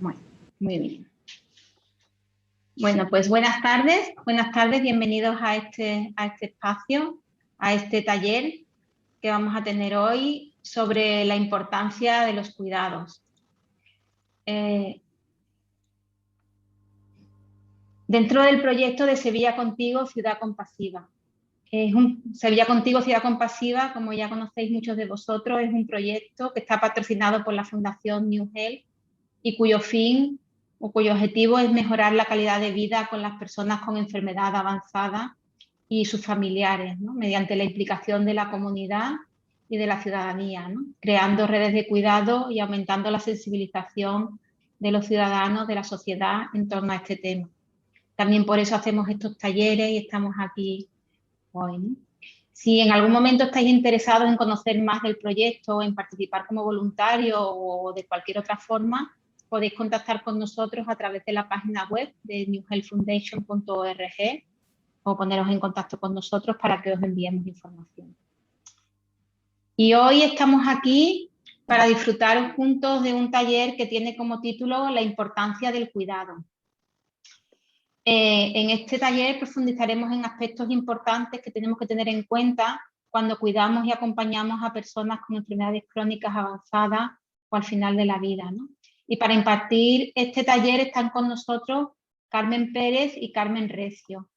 Bueno, muy bien. Bueno, pues buenas tardes, bienvenidos a este espacio, a este taller que vamos a tener hoy sobre la importancia de los cuidados. Dentro del proyecto de Sevilla Contigo, Ciudad Compasiva. Sevilla Contigo, Ciudad Compasiva, como ya conocéis muchos de vosotros, es un proyecto que está patrocinado por la Fundación New Health y cuyo fin o cuyo objetivo es mejorar la calidad de vida con las personas con enfermedad avanzada y sus familiares, ¿no? Mediante la implicación de la comunidad y de la ciudadanía, ¿no? Creando redes de cuidado y aumentando la sensibilización de los ciudadanos, de la sociedad en torno a este tema. También por eso hacemos estos talleres y estamos aquí hoy, ¿no? Si en algún momento estáis interesados en conocer más del proyecto o en participar como voluntario o de cualquier otra forma, podéis contactar con nosotros a través de la página web de newhealthfoundation.org o poneros en contacto con nosotros para que os enviemos información. Y hoy estamos aquí para disfrutar juntos de un taller que tiene como título La importancia del cuidado. En este taller profundizaremos en aspectos importantes que tenemos que tener en cuenta cuando cuidamos y acompañamos a personas con enfermedades crónicas avanzadas o al final de la vida, ¿no? Y para impartir este taller están con nosotros Carmen Pérez y Carmen Recio.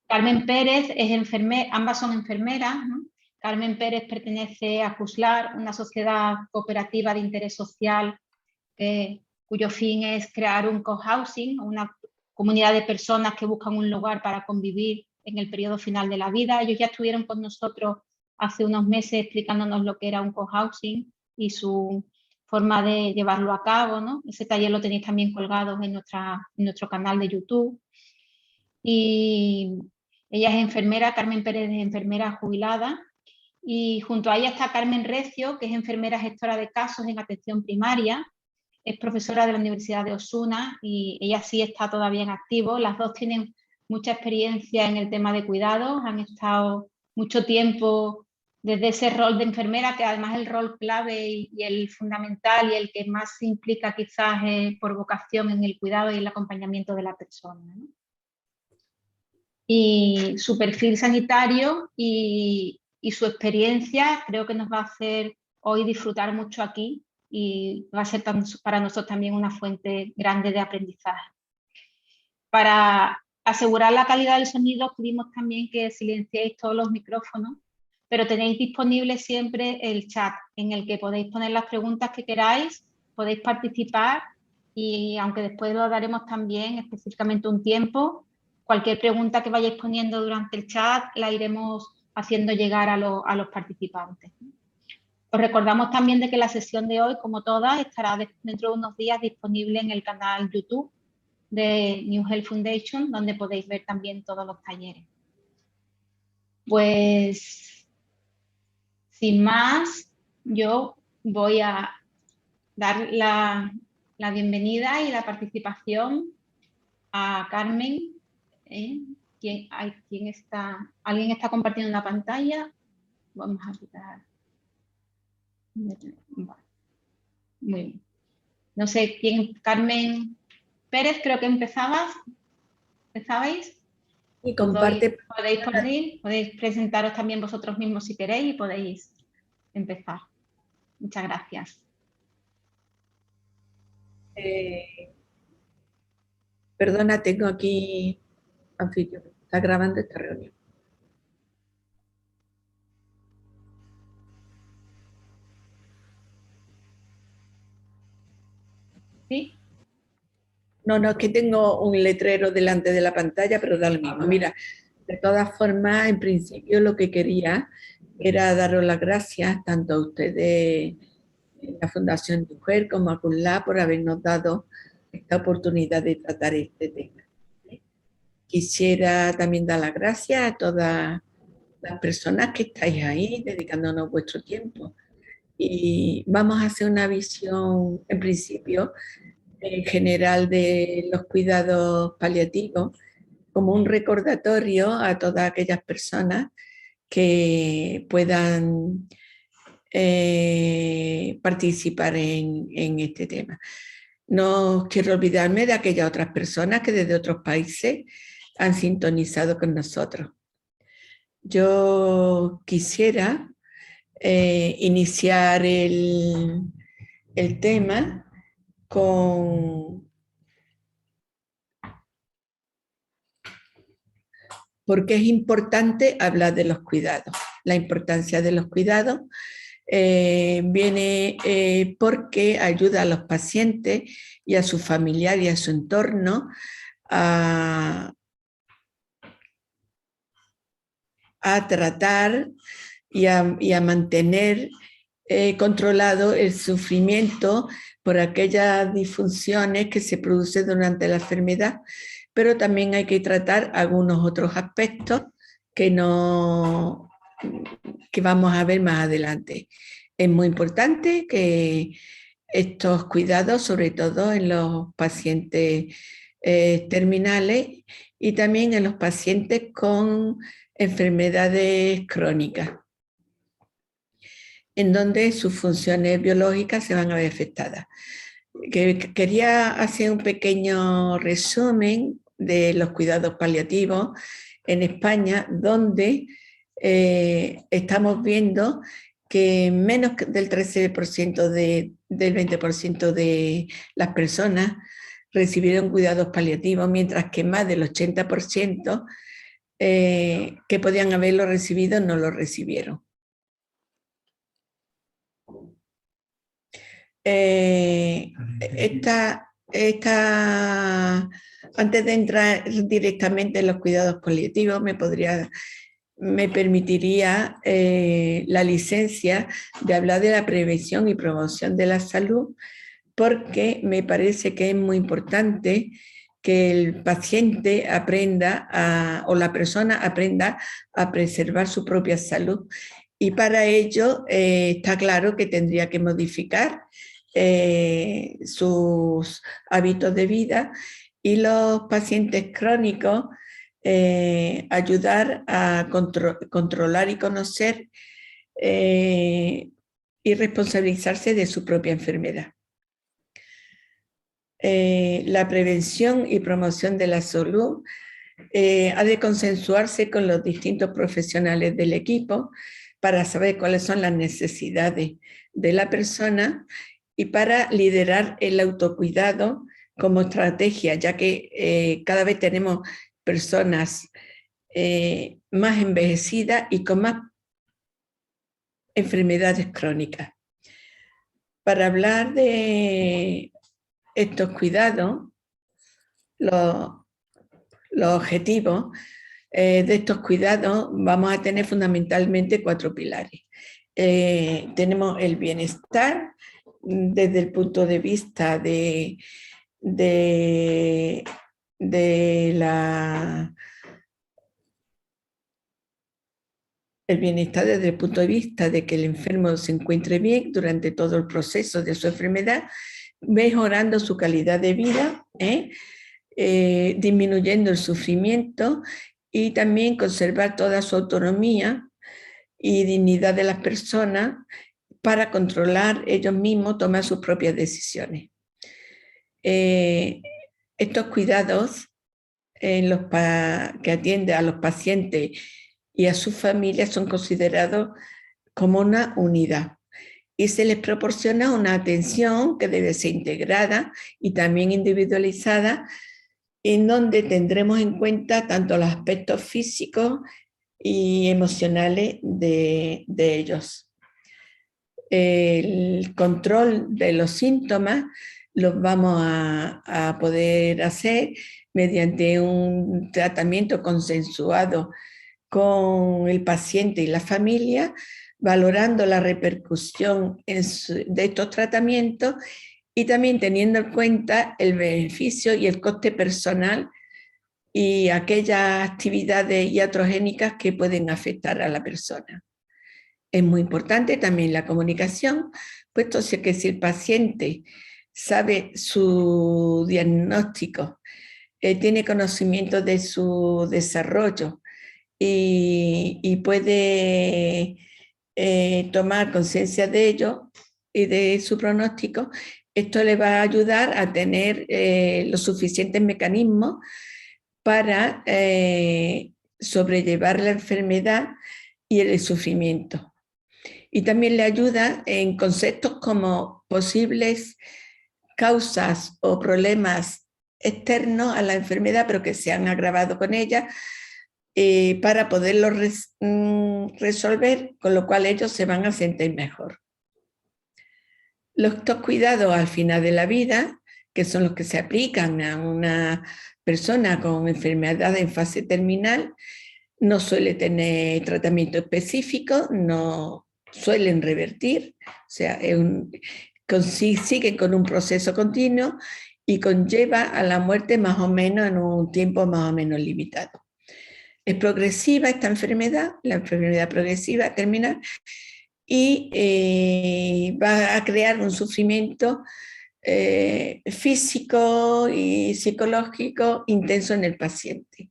Carmen Pérez es enfermera, ambas son enfermeras, ¿no? Carmen Pérez pertenece a CUSLAR, una sociedad cooperativa de interés social cuyo fin es crear un cohousing, una comunidad de personas que buscan un lugar para convivir en el periodo final de la vida. Ellos ya estuvieron con nosotros hace unos meses explicándonos lo que era un cohousing y su forma de llevarlo a cabo, ¿no? Ese taller lo tenéis también colgado en nuestro canal de YouTube. Y ella es enfermera, Carmen Pérez es enfermera jubilada, y junto a ella está Carmen Recio, que es enfermera gestora de casos en atención primaria. Es profesora de la Universidad de Osuna y ella sí está todavía en activo. Las dos tienen mucha experiencia en el tema de cuidados, han estado mucho tiempo desde ese rol de enfermera, que además es el rol clave y el fundamental y el que más se implica quizás por vocación en el cuidado y el acompañamiento de la persona, ¿no? Y su perfil sanitario y su experiencia creo que nos va a hacer hoy disfrutar mucho aquí y va a ser para nosotros también una fuente grande de aprendizaje. Para asegurar la calidad del sonido pedimos también que silenciéis todos los micrófonos, pero tenéis disponible siempre el chat en el que podéis poner las preguntas que queráis, podéis participar y aunque después lo daremos también específicamente un tiempo, cualquier pregunta que vayáis poniendo durante el chat la iremos haciendo llegar a los participantes. Os recordamos también de que la sesión de hoy, como todas, estará dentro de unos días disponible en el canal YouTube de New Health Foundation, donde podéis ver también todos los talleres. Pues, sin más, yo voy a dar la bienvenida y la participación a Carmen. ¿Alguien está compartiendo la pantalla? Vamos a quitar. Vale. Muy bien. No sé quién, Carmen Pérez, creo que ¿empezabais? Y comparte. Podéis presentaros también vosotros mismos si queréis y podéis empezar. Muchas gracias. Perdona, tengo aquí anfitrión. Está grabando esta reunión. ¿Sí? No, es que tengo un letrero delante de la pantalla, pero da lo mismo. Mira, de todas formas, en principio lo que quería era daros las gracias tanto a ustedes, la Fundación Mujer, como a CUSLAR por habernos dado esta oportunidad de tratar este tema. Quisiera también dar las gracias a todas las personas que estáis ahí dedicándonos vuestro tiempo. Y vamos a hacer una visión, en principio, en general de los cuidados paliativos, como un recordatorio a todas aquellas personas que puedan participar en este tema. No quiero olvidarme de aquellas otras personas que desde otros países han sintonizado con nosotros. Yo quisiera iniciar el tema con por qué es importante hablar de los cuidados. La importancia de los cuidados viene porque ayuda a los pacientes y a su familiar y a su entorno a tratar y a mantener controlado el sufrimiento por aquellas disfunciones que se producen durante la enfermedad, pero también hay que tratar algunos otros aspectos que vamos a ver más adelante. Es muy importante que estos cuidados, sobre todo en los pacientes terminales y también en los pacientes con enfermedades crónicas, en donde sus funciones biológicas se van a ver afectadas. Quería hacer un pequeño resumen de los cuidados paliativos en España, donde estamos viendo que menos del 13% del 20% de las personas recibieron cuidados paliativos, mientras que más del 80% que podían haberlo recibido no lo recibieron. Antes de entrar directamente en los cuidados paliativos, me permitiría la licencia de hablar de la prevención y promoción de la salud, porque me parece que es muy importante que el paciente aprenda o la persona aprenda a preservar su propia salud. Y para ello está claro que tendría que modificar sus hábitos de vida, y los pacientes crónicos ayudar a controlar y conocer y responsabilizarse de su propia enfermedad. La prevención y promoción de la salud ha de consensuarse con los distintos profesionales del equipo para saber cuáles son las necesidades de la persona y para liderar el autocuidado como estrategia, ya que cada vez tenemos personas más envejecidas y con más enfermedades crónicas. Para hablar de estos cuidados, los objetivos de estos cuidados, vamos a tener fundamentalmente 4 pilares. Tenemos el bienestar desde el punto de vista de el bienestar desde el punto de vista de que el enfermo se encuentre bien durante todo el proceso de su enfermedad, mejorando su calidad de vida, disminuyendo el sufrimiento y también conservar toda su autonomía y dignidad de las personas para controlar ellos mismos, tomar sus propias decisiones. Estos cuidados que atienden a los pacientes y a sus familias son considerados como una unidad y se les proporciona una atención que debe ser integrada y también individualizada, en donde tendremos en cuenta tanto los aspectos físicos y emocionales de ellos. El control de los síntomas los vamos a poder hacer mediante un tratamiento consensuado con el paciente y la familia, valorando la repercusión de estos tratamientos y también teniendo en cuenta el beneficio y el coste personal y aquellas actividades iatrogénicas que pueden afectar a la persona. Es muy importante también la comunicación, puesto que si el paciente sabe su diagnóstico, tiene conocimiento de su desarrollo y puede tomar conciencia de ello y de su pronóstico, Esto le va a ayudar a tener los suficientes mecanismos para sobrellevar la enfermedad y el sufrimiento. Y también le ayuda en conceptos como posibles causas o problemas externos a la enfermedad, pero que se han agravado con ella, para poderlo resolver, con lo cual ellos se van a sentir mejor. Estos cuidados al final de la vida, que son los que se aplican a una persona con enfermedad en fase terminal, no suele tener tratamiento específico, no suelen revertir, o sea, siguen con un proceso continuo y conlleva a la muerte más o menos en un tiempo más o menos limitado. Es progresiva esta enfermedad, la enfermedad progresiva terminal, y va a crear un sufrimiento físico y psicológico intenso en el paciente.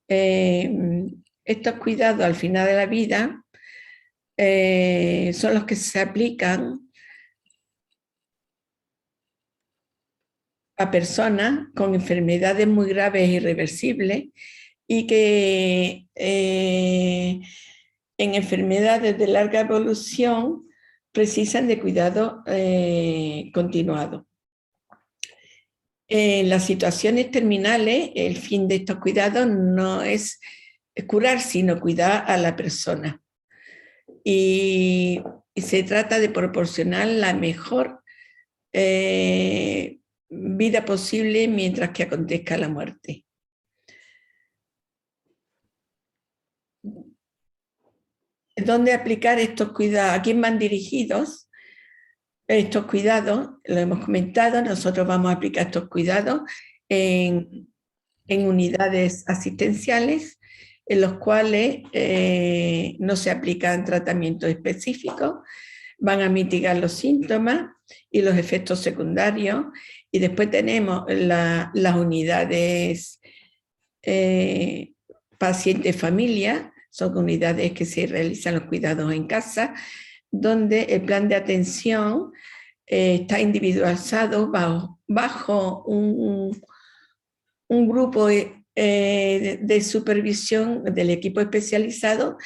Estos cuidados al final de la vida son los que se aplican a personas con enfermedades muy graves e irreversibles y que en enfermedades de larga evolución precisan de cuidado continuado. En las situaciones terminales, el fin de estos cuidados no es curar, sino cuidar a la persona. Y se trata de proporcionar la mejor vida posible mientras que acontezca la muerte. ¿Dónde aplicar estos cuidados? ¿A quién van dirigidos estos cuidados? Lo hemos comentado, nosotros vamos a aplicar estos cuidados en unidades asistenciales, en los cuales no se aplican tratamientos específicos, van a mitigar los síntomas y los efectos secundarios, y después tenemos las unidades paciente-familia, son unidades que se realizan los cuidados en casa, donde el plan de atención está individualizado bajo un grupo de supervisión del equipo especializado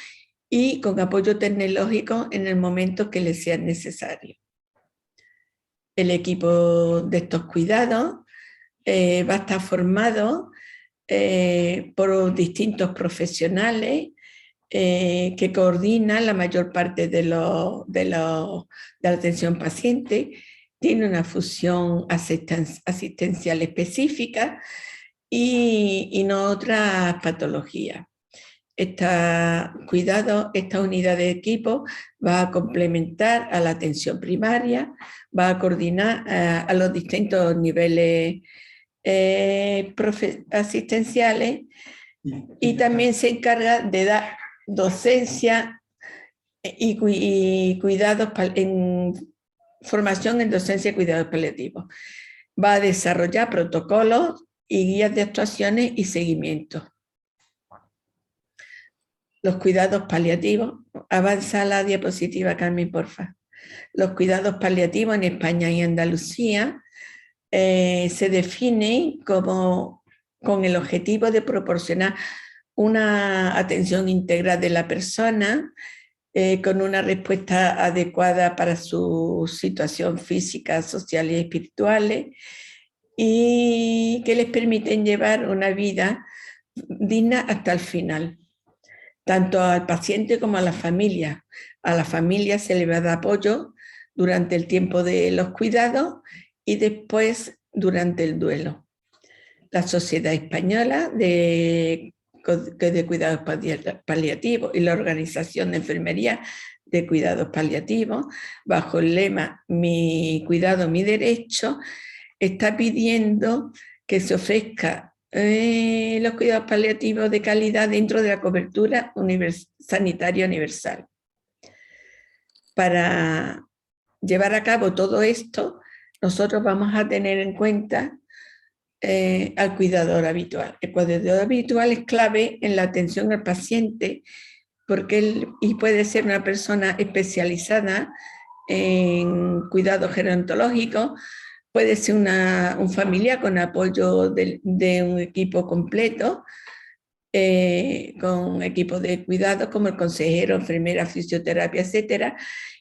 y con apoyo tecnológico en el momento que les sea necesario. El equipo de estos cuidados va a estar formado por distintos profesionales que coordinan la mayor parte de la atención paciente, tiene una función asistencial específica y no otras patologías. Esta unidad de equipo va a complementar a la atención primaria, va a coordinar a los distintos niveles asistenciales y también se encarga de dar docencia y cuidados en formación en docencia y cuidados paliativos. Va a desarrollar protocolos y guías de actuaciones y seguimiento. Los cuidados paliativos. Avanza la diapositiva, Carmen, porfa. Los cuidados paliativos en España y Andalucía se definen como con el objetivo de proporcionar una atención integral de la persona con una respuesta adecuada para su situación física, social y espiritual, y que les permiten llevar una vida digna hasta el final, tanto al paciente como a la familia. A la familia se le va a dar apoyo durante el tiempo de los cuidados y después durante el duelo. La Sociedad Española de Cuidados Paliativos y la Organización de Enfermería de Cuidados Paliativos, bajo el lema Mi cuidado, mi derecho, está pidiendo que se ofrezca los cuidados paliativos de calidad dentro de la cobertura sanitaria universal. Para llevar a cabo todo esto, nosotros vamos a tener en cuenta al cuidador habitual. El cuidador habitual es clave en la atención al paciente porque y puede ser una persona especializada en cuidado gerontológico, puede ser un familiar con apoyo de un equipo completo, con equipos de cuidado como el consejero, enfermera, fisioterapia, etcétera.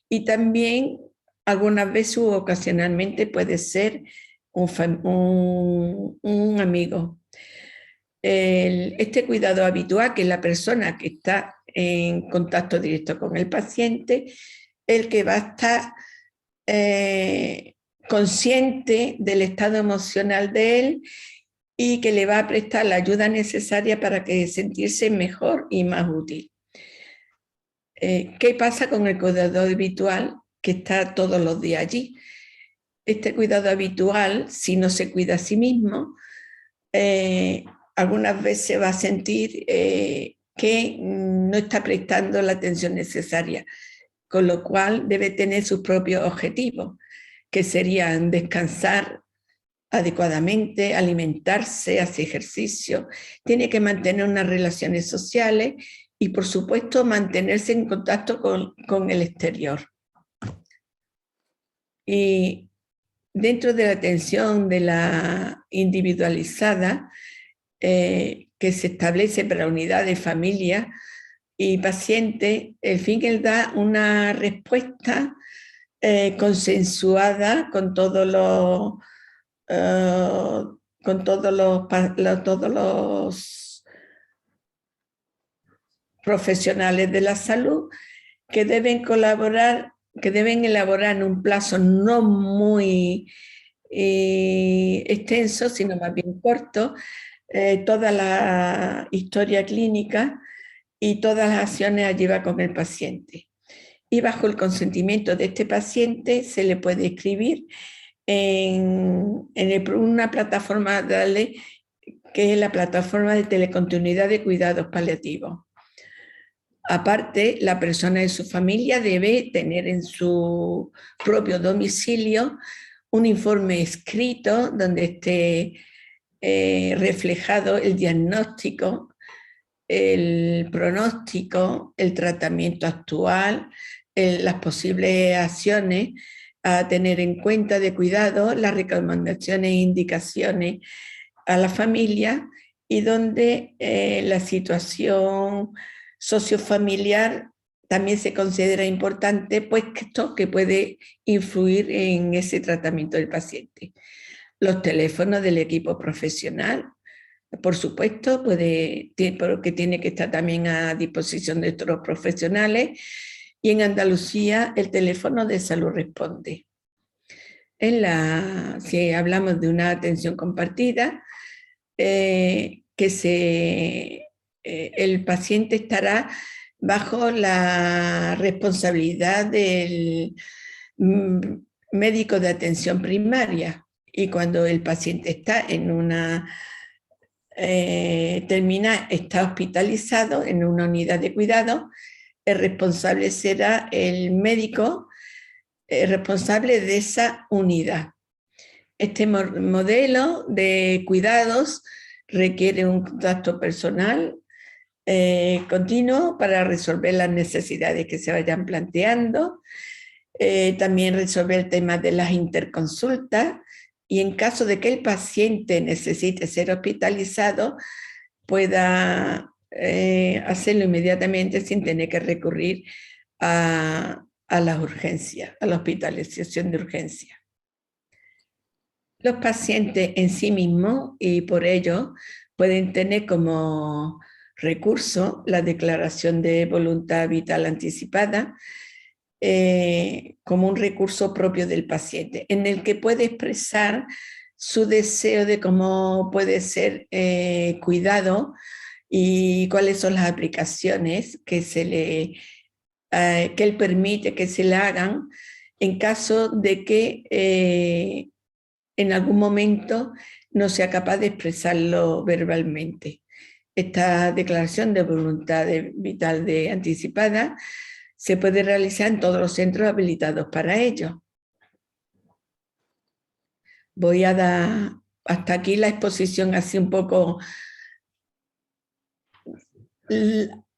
Y también algunas veces o ocasionalmente puede ser un amigo. Este cuidado habitual, que es la persona que está en contacto directo con el paciente, el que va a estar consciente del estado emocional de él y que le va a prestar la ayuda necesaria para que sentirse mejor y más útil. ¿Qué pasa con el cuidado habitual que está todos los días allí? Este cuidado habitual, si no se cuida a sí mismo, algunas veces va a sentir que no está prestando la atención necesaria, con lo cual debe tener sus propios objetivos, que serían descansar adecuadamente, alimentarse, hacer ejercicio, tiene que mantener unas relaciones sociales y, por supuesto, mantenerse en contacto con el exterior. Y dentro de la atención de la individualizada, que se establece para unidades, familia y paciente, el fin que él da una respuesta consensuada con todos los todos los profesionales de la salud que deben colaborar, que deben elaborar en un plazo no muy extenso, sino más bien corto, toda la historia clínica y todas las acciones a llevar con el paciente. Y bajo el consentimiento de este paciente se le puede escribir en una plataforma que es la plataforma de telecontinuidad de cuidados paliativos. Aparte, la persona y su familia debe tener en su propio domicilio un informe escrito donde esté reflejado el diagnóstico, el pronóstico, el tratamiento actual, las posibles acciones a tener en cuenta de cuidado, las recomendaciones e indicaciones a la familia y donde la situación sociofamiliar también se considera importante, pues esto que puede influir en ese tratamiento del paciente. Los teléfonos del equipo profesional, por supuesto, porque tiene que estar también a disposición de otros profesionales. Y en Andalucía el teléfono de Salud Responde. Si hablamos de una atención compartida, el paciente estará bajo la responsabilidad del médico de atención primaria, y cuando el paciente está está hospitalizado en una unidad de cuidado, el responsable será el médico responsable de esa unidad. Este modelo de cuidados requiere un contacto personal continuo para resolver las necesidades que se vayan planteando, también resolver temas de las interconsultas, y en caso de que el paciente necesite ser hospitalizado, pueda hacerlo inmediatamente sin tener que recurrir a las urgencias, a la hospitalización de urgencia. Los pacientes en sí mismos, y por ello, pueden tener como recurso la declaración de voluntad vital anticipada, como un recurso propio del paciente, en el que puede expresar su deseo de cómo puede ser cuidado y cuáles son las aplicaciones que él permite que se le hagan en caso de que en algún momento no sea capaz de expresarlo verbalmente. Esta declaración de voluntad vital anticipada se puede realizar en todos los centros habilitados para ello. Voy a dar hasta aquí la exposición así un poco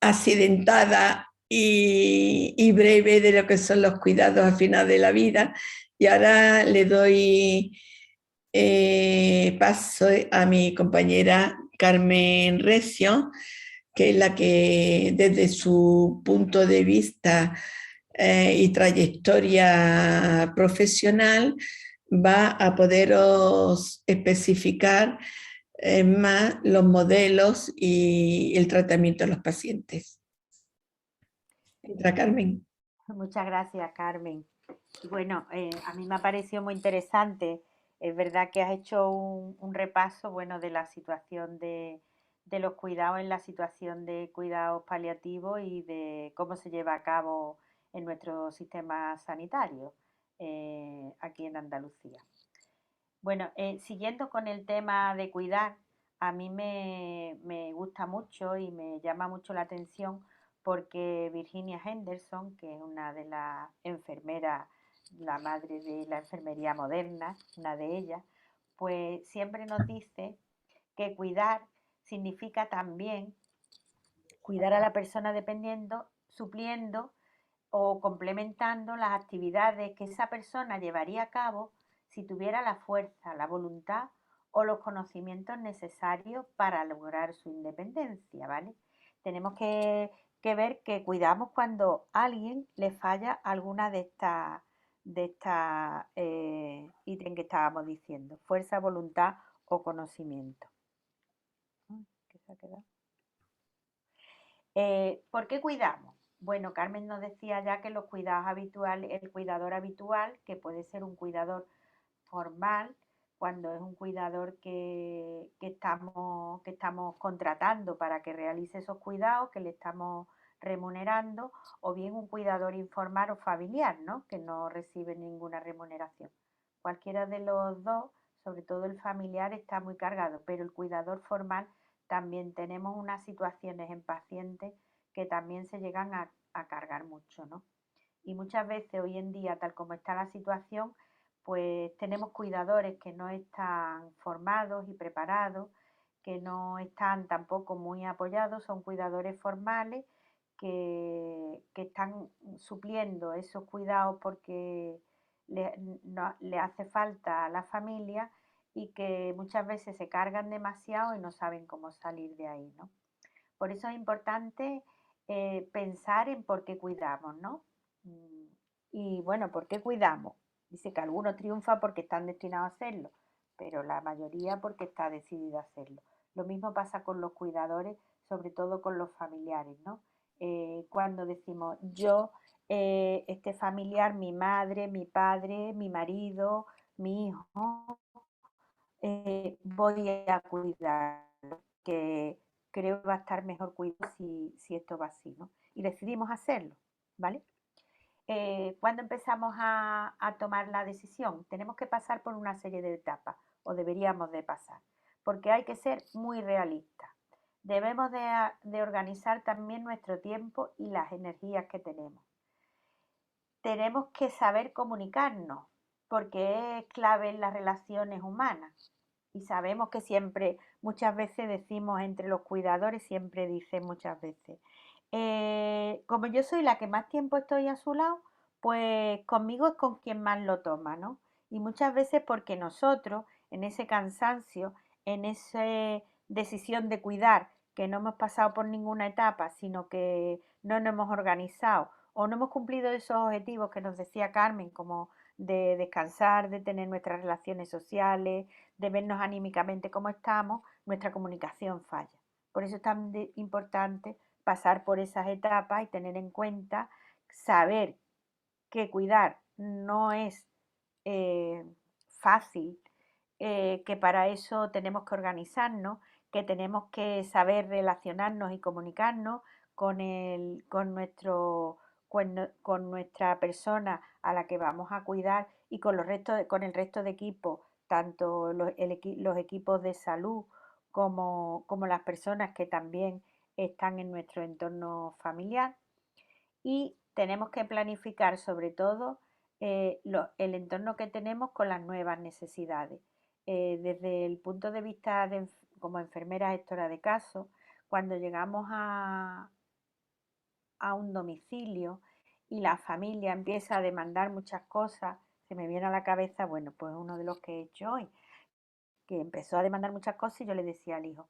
accidentada y breve de lo que son los cuidados al final de la vida. Y ahora le doy paso a mi compañera Carmen Recio, que es la que desde su punto de vista y trayectoria profesional va a poderos especificar más los modelos y el tratamiento de los pacientes. Entra, Carmen. Muchas gracias, Carmen. Bueno, a mí me ha parecido muy interesante. Es verdad que has hecho un repaso, bueno, de la situación de los cuidados en la situación de cuidados paliativos y de cómo se lleva a cabo en nuestro sistema sanitario aquí en Andalucía. Bueno, siguiendo con el tema de cuidar, a mí me gusta mucho y me llama mucho la atención porque Virginia Henderson, que es una de las enfermeras, la madre de la enfermería moderna, una de ellas, pues siempre nos dice que cuidar significa también cuidar a la persona dependiendo, supliendo o complementando las actividades que esa persona llevaría a cabo si tuviera la fuerza, la voluntad o los conocimientos necesarios para lograr su independencia, ¿vale? Tenemos que ver que cuidamos cuando a alguien le falla alguna de estas ítems que estábamos diciendo, fuerza, voluntad o conocimiento. ¿Qué se ha quedado? ¿Por qué cuidamos? Bueno, Carmen nos decía ya que los cuidados habituales, el cuidador habitual, que puede ser un cuidador formal, cuando es un cuidador que estamos contratando para que realice esos cuidados, que le estamos remunerando, o bien un cuidador informal o familiar, ¿no? Que no recibe ninguna remuneración. Cualquiera de los dos, sobre todo el familiar, está muy cargado, pero el cuidador formal también tenemos unas situaciones en pacientes que también se llegan a cargar mucho, ¿no? Y muchas veces hoy en día, tal como está la situación, pues tenemos cuidadores que no están formados y preparados, que no están tampoco muy apoyados, son cuidadores formales que están supliendo esos cuidados porque le hace falta a la familia y que muchas veces se cargan demasiado y no saben cómo salir de ahí, ¿no? Por eso es importante pensar en por qué cuidamos, ¿no? Y bueno, ¿por qué cuidamos? Dice que algunos triunfan porque están destinados a hacerlo, pero la mayoría porque está decidida a hacerlo. Lo mismo pasa con los cuidadores, sobre todo con los familiares, ¿no? Cuando decimos yo, este familiar, mi madre, mi padre, mi marido, mi hijo, voy a cuidarlo, que creo que va a estar mejor cuidado si esto va así, ¿no? Y decidimos hacerlo, ¿vale? ¿Cuándo empezamos a tomar la decisión? Tenemos que pasar por una serie de etapas, o deberíamos de pasar, porque hay que ser muy realistas. Debemos de organizar también nuestro tiempo y las energías que tenemos. Tenemos que saber comunicarnos, porque es clave en las relaciones humanas. Y sabemos que siempre, muchas veces decimos entre los cuidadores, siempre dicen muchas veces, como yo soy la que más tiempo estoy a su lado, pues conmigo es con quien más lo toma, ¿no? Y muchas veces porque nosotros, en ese cansancio, en esa decisión de cuidar, que no hemos pasado por ninguna etapa, sino que no nos hemos organizado o no hemos cumplido esos objetivos que nos decía Carmen, como de descansar, de tener nuestras relaciones sociales, de vernos anímicamente como estamos, nuestra comunicación falla. Por eso es tan importante pasar por esas etapas y tener en cuenta, saber que cuidar no es eh, fácil, que para eso tenemos que organizarnos, que tenemos que saber relacionarnos y comunicarnos con nuestra persona a la que vamos a cuidar y con el resto de equipos, tanto los equipos de salud como las personas que también están en nuestro entorno familiar. Y tenemos que planificar sobre todo el entorno que tenemos con las nuevas necesidades. Desde el punto de vista como enfermera gestora de casos, cuando llegamos a un domicilio y la familia empieza a demandar muchas cosas, se me viene a la cabeza, bueno, pues uno de los que he hecho hoy, que empezó a demandar muchas cosas y yo le decía al hijo,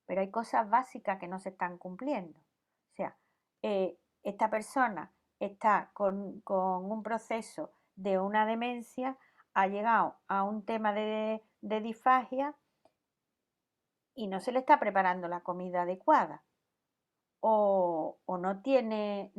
pero hay cosas básicas que no se están cumpliendo. O sea, esta persona está con un proceso de una demencia, ha llegado a un tema de disfagia y no se le está preparando la comida adecuada. O no tiene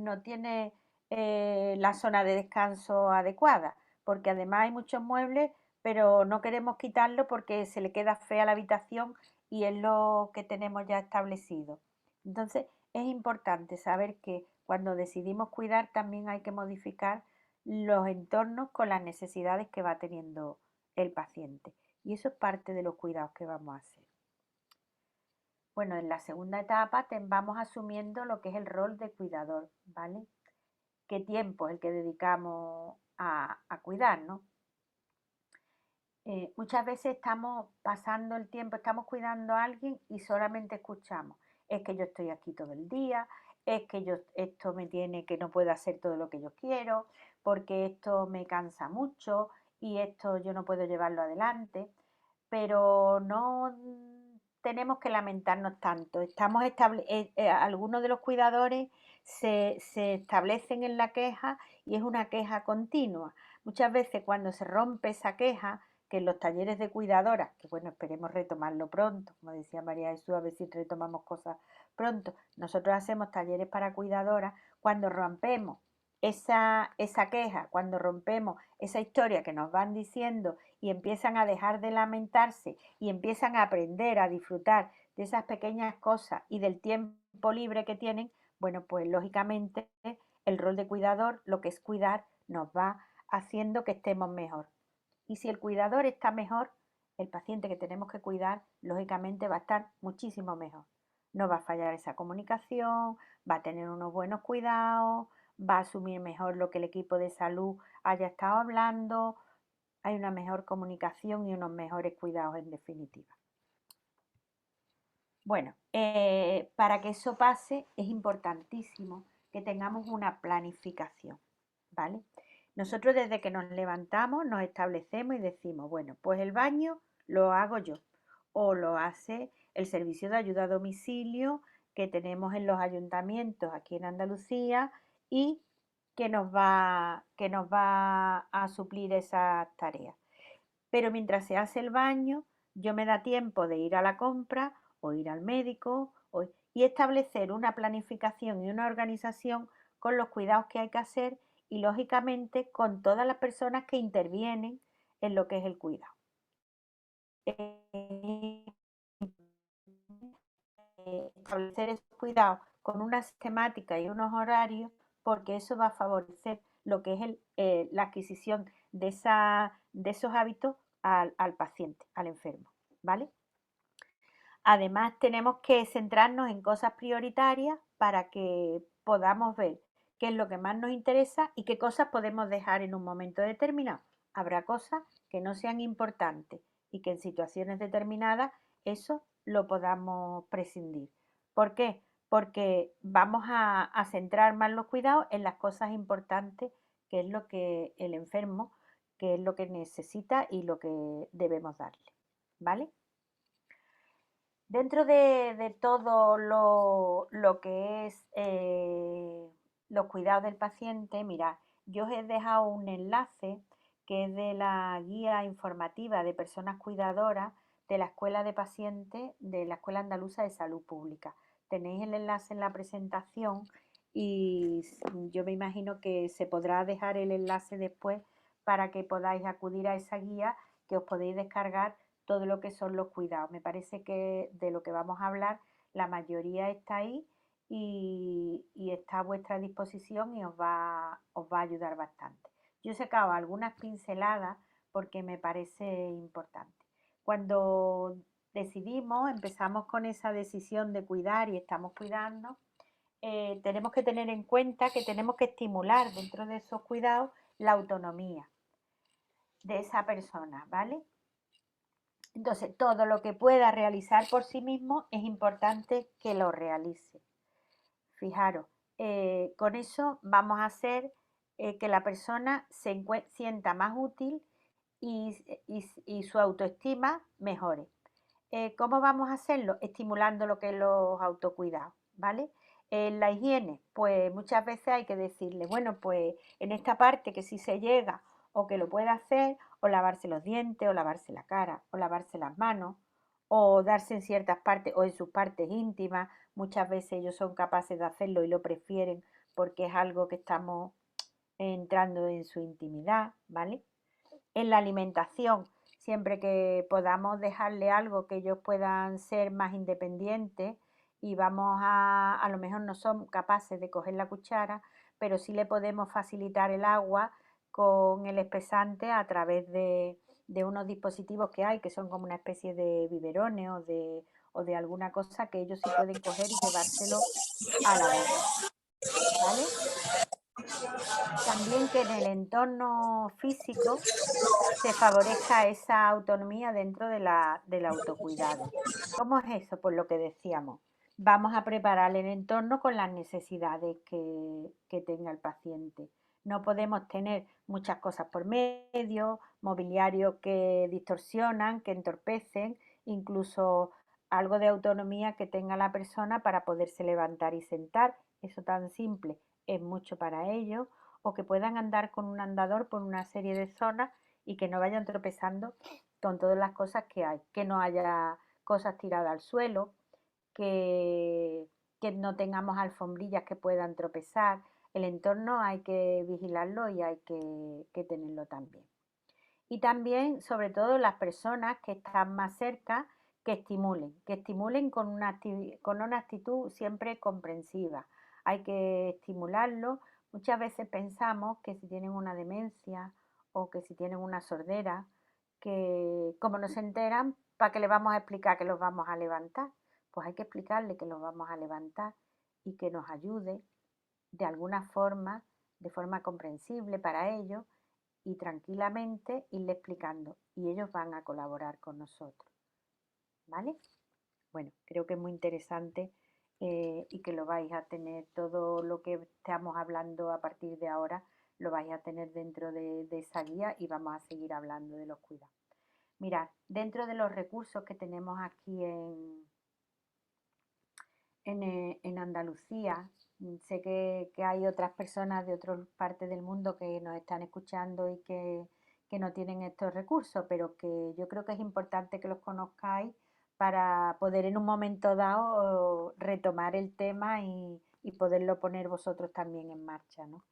la zona de descanso adecuada, porque además hay muchos muebles, pero no queremos quitarlo porque se le queda fea la habitación y es lo que tenemos ya establecido. Entonces es importante saber que cuando decidimos cuidar también hay que modificar los entornos con las necesidades que va teniendo el paciente. Y eso es parte de los cuidados que vamos a hacer. Bueno, en la segunda etapa vamos asumiendo lo que es el rol de cuidador, ¿vale? ¿Qué tiempo es el que dedicamos a cuidar, ¿no? Muchas veces estamos pasando el tiempo, estamos cuidando a alguien y solamente escuchamos. Es que yo estoy aquí todo el día, es que esto me tiene que no puedo hacer todo lo que yo quiero, porque esto me cansa mucho y esto yo no puedo llevarlo adelante, pero no tenemos que lamentarnos tanto. Algunos de los cuidadores se establecen en la queja y es una queja continua. Muchas veces cuando se rompe esa queja, que en los talleres de cuidadoras, que bueno, esperemos retomarlo pronto, como decía María Jesús, a ver si retomamos cosas pronto. Nosotros hacemos talleres para cuidadoras. Cuando rompemos esa queja, cuando rompemos esa historia que nos van diciendo y empiezan a dejar de lamentarse y empiezan a aprender a disfrutar de esas pequeñas cosas y del tiempo libre que tienen, bueno, pues lógicamente el rol de cuidador, lo que es cuidar, nos va haciendo que estemos mejor. Y si el cuidador está mejor, el paciente que tenemos que cuidar, lógicamente va a estar muchísimo mejor. No va a fallar esa comunicación, va a tener unos buenos cuidados, va a asumir mejor lo que el equipo de salud haya estado hablando, hay una mejor comunicación y unos mejores cuidados en definitiva. Bueno, para que eso pase es importantísimo que tengamos una planificación, ¿vale? Nosotros desde que nos levantamos nos establecemos y decimos, bueno, pues el baño lo hago yo o lo hace el servicio de ayuda a domicilio que tenemos en los ayuntamientos aquí en Andalucía y que nos va a suplir esas tareas. Pero mientras se hace el baño, yo me da tiempo de ir a la compra o ir al médico y establecer una planificación y una organización con los cuidados que hay que hacer y lógicamente con todas las personas que intervienen en lo que es el cuidado. Establecer esos cuidados con una sistemática y unos horarios, porque eso va a favorecer lo que es la adquisición de esos hábitos al paciente, al enfermo, ¿vale? Además, tenemos que centrarnos en cosas prioritarias para que podamos ver qué es lo que más nos interesa y qué cosas podemos dejar en un momento determinado. Habrá cosas que no sean importantes y que en situaciones determinadas eso lo podamos prescindir. ¿Por qué? Porque vamos a centrar más los cuidados en las cosas importantes, que es lo que el enfermo, que es lo que necesita y lo que debemos darle, ¿vale? Dentro de todo lo que es los cuidados del paciente, mira, yo os he dejado un enlace que es de la guía informativa de personas cuidadoras de la Escuela de Pacientes de la Escuela Andaluza de Salud Pública. Tenéis el enlace en la presentación y yo me imagino que se podrá dejar el enlace después para que podáis acudir a esa guía que os podéis descargar todo lo que son los cuidados. Me parece que de lo que vamos a hablar, la mayoría está ahí y está a vuestra disposición y os va a ayudar bastante. Yo he sacado algunas pinceladas porque me parece importante. Cuando decidimos, empezamos con esa decisión de cuidar y estamos cuidando, tenemos que tener en cuenta que tenemos que estimular dentro de esos cuidados la autonomía de esa persona, ¿vale? Entonces, todo lo que pueda realizar por sí mismo es importante que lo realice. Fijaros, con eso vamos a hacer que la persona se sienta más útil y su autoestima mejore. ¿Cómo vamos a hacerlo? Estimulando lo que es los autocuidados, ¿vale? En la higiene, pues muchas veces hay que decirle, bueno, pues en esta parte que sí se llega o que lo puede hacer, o lavarse los dientes, o lavarse la cara, o lavarse las manos, o darse en ciertas partes o en sus partes íntimas. Muchas veces ellos son capaces de hacerlo y lo prefieren porque es algo que estamos entrando en su intimidad, ¿vale? En la alimentación, siempre que podamos dejarle algo que ellos puedan ser más independientes y vamos a lo mejor no son capaces de coger la cuchara, pero sí le podemos facilitar el agua con el espesante a través de unos dispositivos que hay, que son como una especie de biberones o de alguna cosa que ellos sí pueden coger y llevárselo a la boca, ¿vale? También que en el entorno físico se favorezca esa autonomía dentro del autocuidado. ¿Cómo es eso? Pues lo que decíamos, vamos a preparar el entorno con las necesidades que tenga el paciente. No podemos tener muchas cosas por medio, mobiliario que distorsionan, que entorpecen, incluso algo de autonomía que tenga la persona para poderse levantar y sentar. Eso tan simple es mucho para ellos. O que puedan andar con un andador por una serie de zonas y que no vayan tropezando con todas las cosas que hay, que no haya cosas tiradas al suelo, que, que no tengamos alfombrillas que puedan tropezar. El entorno hay que vigilarlo y hay que tenerlo también. Y también, sobre todo, las personas que están más cerca, que estimulen con una actitud siempre comprensiva. Hay que estimularlo. Muchas veces pensamos que si tienen una demencia o que si tienen una sordera, que como no se enteran, ¿para qué le vamos a explicar que los vamos a levantar? Pues hay que explicarle que los vamos a levantar y que nos ayude de alguna forma, de forma comprensible para ellos y tranquilamente irle explicando y ellos van a colaborar con nosotros, ¿vale? Bueno, creo que es muy interesante y que lo vais a tener, todo lo que estamos hablando a partir de ahora, lo vais a tener dentro de esa guía y vamos a seguir hablando de los cuidados. Mirad, dentro de los recursos que tenemos aquí en Andalucía, sé que hay otras personas de otras partes del mundo que nos están escuchando y que no tienen estos recursos, pero que yo creo que es importante que los conozcáis para poder en un momento dado retomar el tema y poderlo poner vosotros también en marcha, ¿no?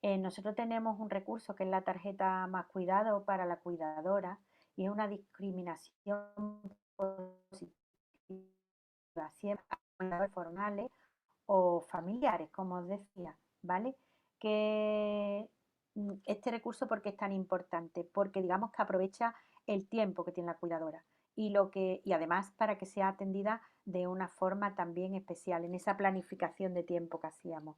Nosotros tenemos un recurso que es la tarjeta Más Cuidado para la cuidadora y es una discriminación positiva siempre a cuidadores formales o familiares, como os decía, ¿vale? Que este recurso, ¿por qué es tan importante? Porque digamos que aprovecha el tiempo que tiene la cuidadora y además para que sea atendida de una forma también especial en esa planificación de tiempo que hacíamos.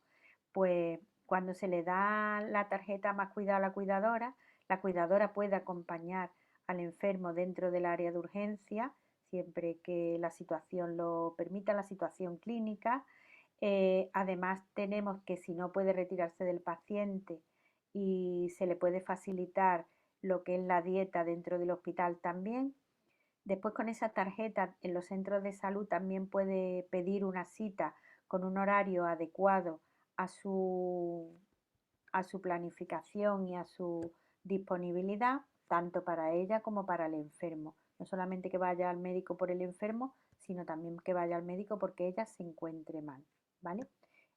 Pues cuando se le da la tarjeta Más Cuidado a la cuidadora puede acompañar al enfermo dentro del área de urgencia, siempre que la situación lo permita, la situación clínica. Además tenemos que si no puede retirarse del paciente y se le puede facilitar lo que es la dieta dentro del hospital también. Después con esa tarjeta en los centros de salud también puede pedir una cita con un horario adecuado a su, a su planificación y a su disponibilidad, tanto para ella como para el enfermo. No solamente que vaya al médico por el enfermo, sino también que vaya al médico porque ella se encuentre mal, ¿vale?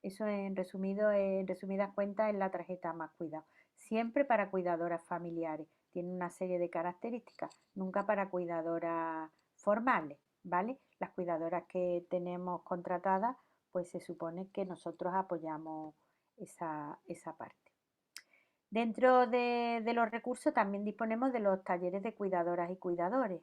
Eso en resumidas cuentas es la tarjeta Más Cuidado. Siempre para cuidadoras familiares. Tiene una serie de características, nunca para cuidadoras formales, ¿vale? Las cuidadoras que tenemos contratadas, pues se supone que nosotros apoyamos esa parte. Dentro de los recursos también disponemos de los talleres de cuidadoras y cuidadores.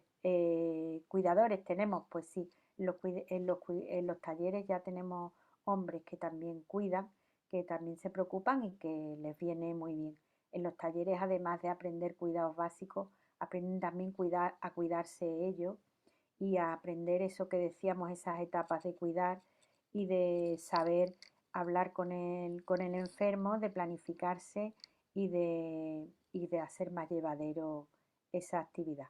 Cuidadores tenemos, pues sí, en los talleres ya tenemos hombres que también cuidan, que también se preocupan y que les viene muy bien. En los talleres, además de aprender cuidados básicos, aprenden también a cuidarse ellos y a aprender eso que decíamos, esas etapas de cuidar y de saber hablar con el enfermo, de planificarse y de hacer más llevadero esa actividad.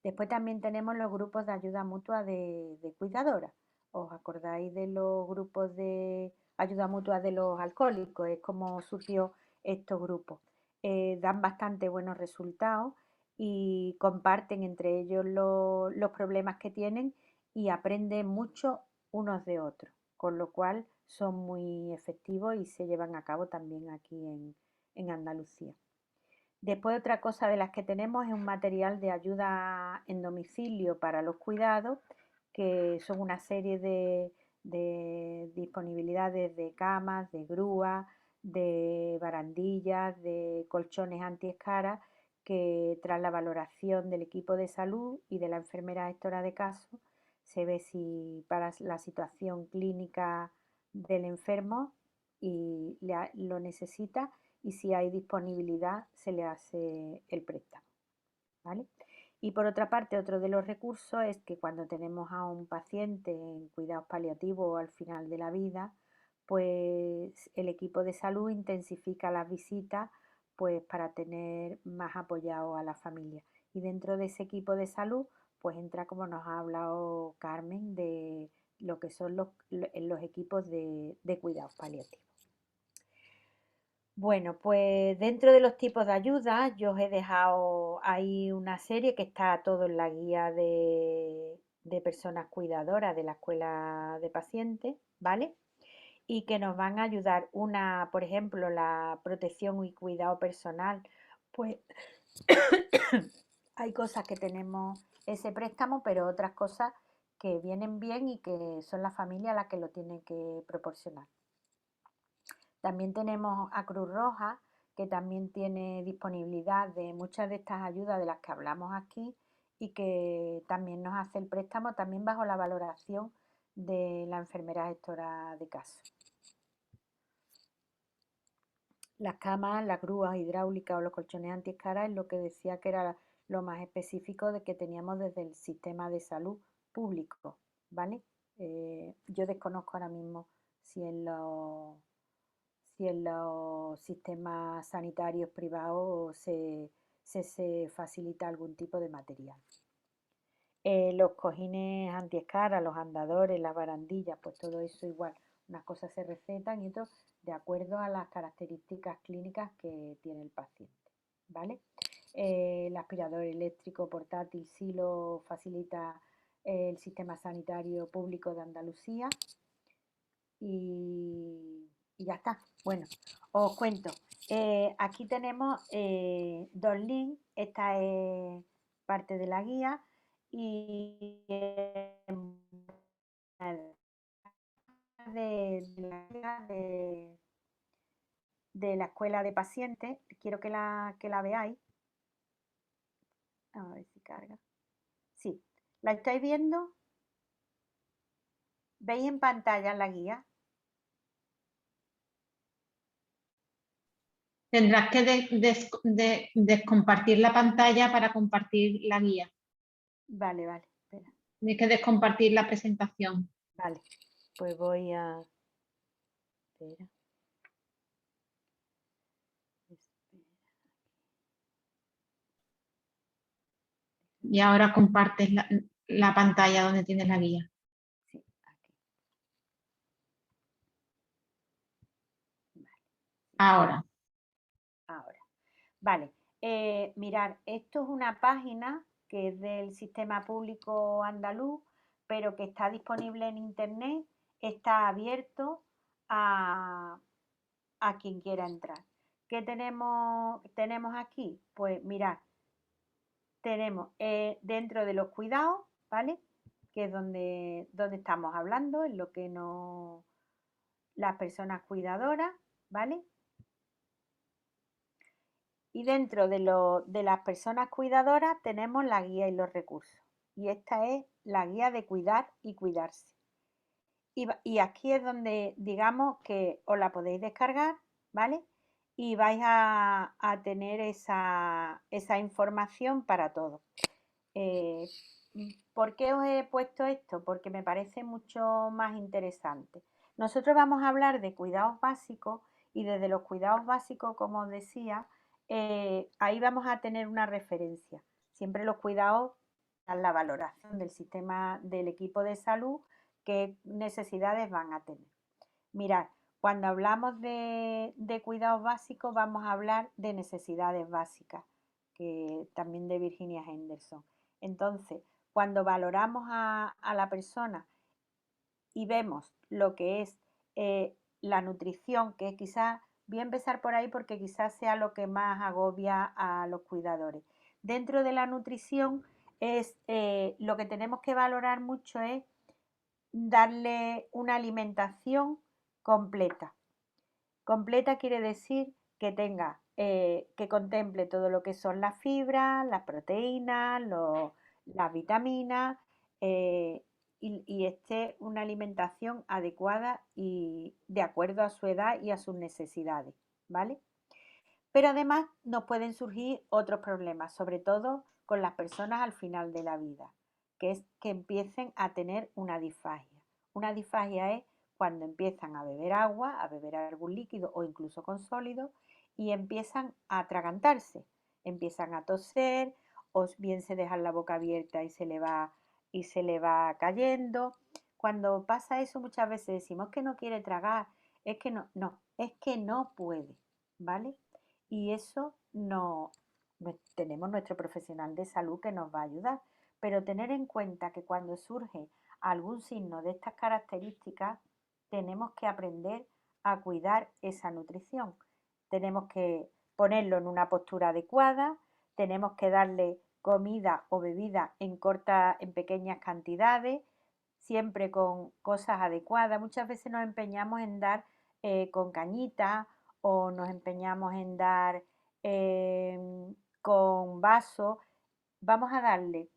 Después también tenemos los grupos de ayuda mutua de cuidadoras. ¿Os acordáis de los grupos de ayuda mutua de los alcohólicos? Es como surgió estos grupos. Dan bastante buenos resultados y comparten entre ellos los problemas que tienen y aprenden mucho unos de otros, con lo cual son muy efectivos y se llevan a cabo también aquí en Andalucía. Después otra cosa de las que tenemos es un material de ayuda en domicilio para los cuidados, que son una serie de disponibilidades de camas, de grúas, de barandillas, de colchones antiescaras, que tras la valoración del equipo de salud y de la enfermera gestora de caso, se ve si para la situación clínica del enfermo y lo necesita, y si hay disponibilidad se le hace el préstamo, ¿vale? Y por otra parte, otro de los recursos es que cuando tenemos a un paciente en cuidados paliativos al final de la vida, pues el equipo de salud intensifica las visitas pues para tener más apoyado a la familia. Y dentro de ese equipo de salud, pues entra, como nos ha hablado Carmen, de lo que son los equipos de cuidados paliativos. Bueno, pues dentro de los tipos de ayuda, yo os he dejado ahí una serie que está todo en la guía de personas cuidadoras de la Escuela de Pacientes, ¿vale? Y que nos van a ayudar una, por ejemplo, la protección y cuidado personal, pues hay cosas que tenemos ese préstamo, pero otras cosas que vienen bien y que son la familia la que lo tiene que proporcionar. También tenemos a Cruz Roja, que también tiene disponibilidad de muchas de estas ayudas de las que hablamos aquí y que también nos hace el préstamo también bajo la valoración de la enfermera gestora de caso. Las camas, las grúas hidráulicas o los colchones antiescaras es lo que decía que era lo más específico de que teníamos desde el sistema de salud público, ¿vale? Yo desconozco ahora mismo si en los sistemas sanitarios privados se facilita algún tipo de material. Los cojines antiescaras, los andadores, las barandillas, pues todo eso igual. Unas cosas se recetan y otras de acuerdo a las características clínicas que tiene el paciente, ¿vale? El aspirador eléctrico portátil sí lo facilita el sistema sanitario público de Andalucía y ya está. Bueno, os cuento. Aquí tenemos dos links. Esta es parte de la guía y de la escuela de pacientes. Quiero que la veáis. A ver si carga. Sí, ¿la estáis viendo? ¿Veis en pantalla la guía? Tendrás que descompartir la pantalla para compartir la guía. Vale, vale, espera. Tienes que descompartir la presentación. Vale, pues voy a... Espera. Y ahora compartes la pantalla donde tienes la guía. Sí, aquí. Vale. Ahora. Vale. Mirad, esto es una página que es del sistema público andaluz, pero que está disponible en internet, está abierto a quien quiera entrar. ¿Qué tenemos aquí? Pues mirad, tenemos dentro de los cuidados, ¿vale? Que es donde estamos hablando, en lo que no las personas cuidadoras, ¿vale? Y dentro de las personas cuidadoras tenemos la guía y los recursos. Y esta es la guía de cuidar y cuidarse. Y aquí es donde digamos que os la podéis descargar, ¿vale? Y vais a tener esa información para todo. ¿Por qué os he puesto esto? Porque me parece mucho más interesante. Nosotros vamos a hablar de cuidados básicos y desde los cuidados básicos, como os decía, ahí vamos a tener una referencia. Siempre los cuidados dan la valoración del sistema del equipo de salud, qué necesidades van a tener. Mirad, cuando hablamos de cuidados básicos vamos a hablar de necesidades básicas, que también de Virginia Henderson. Entonces, cuando valoramos a la persona y vemos lo que es la nutrición, que quizás voy a empezar por ahí porque quizás sea lo que más agobia a los cuidadores. Dentro de la nutrición es lo que tenemos que valorar mucho es darle una alimentación completa. Completa quiere decir que tenga, que contemple todo lo que son las fibras, las proteínas, las vitaminas y esté una alimentación adecuada y de acuerdo a su edad y a sus necesidades, ¿vale? Pero además nos pueden surgir otros problemas, sobre todo con las personas al final de la vida, que es que empiecen a tener una disfagia. Una disfagia es cuando empiezan a beber agua, a beber algún líquido o incluso con sólidos y empiezan a atragantarse, empiezan a toser o bien se dejan la boca abierta y se le va cayendo. Cuando pasa eso muchas veces decimos que no quiere tragar, es que no, es que no puede, ¿vale? Y eso no tenemos nuestro profesional de salud que nos va a ayudar, pero tener en cuenta que cuando surge algún signo de estas características tenemos que aprender a cuidar esa nutrición. Tenemos que ponerlo en una postura adecuada, tenemos que darle comida o bebida en pequeñas cantidades, siempre con cosas adecuadas. Muchas veces nos empeñamos en dar con cañita o nos empeñamos en dar con vaso. Vamos a darle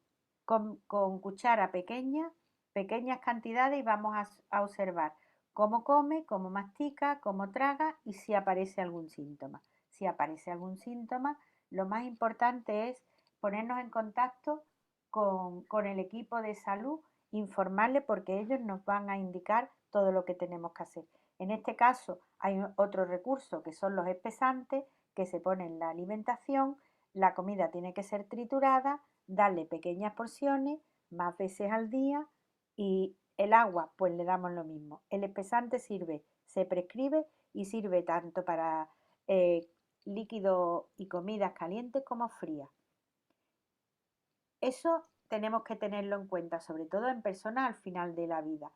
con cuchara pequeña, pequeñas cantidades y vamos a observar cómo come, cómo mastica, cómo traga y si aparece algún síntoma. Si aparece algún síntoma, lo más importante es ponernos en contacto con el equipo de salud, informarle porque ellos nos van a indicar todo lo que tenemos que hacer. En este caso hay otro recurso que son los espesantes que se ponen en la alimentación. La comida tiene que ser triturada, darle pequeñas porciones, más veces al día y el agua pues le damos lo mismo. El espesante se prescribe y sirve tanto para líquidos y comidas calientes como frías. Eso tenemos que tenerlo en cuenta, sobre todo en personas al final de la vida.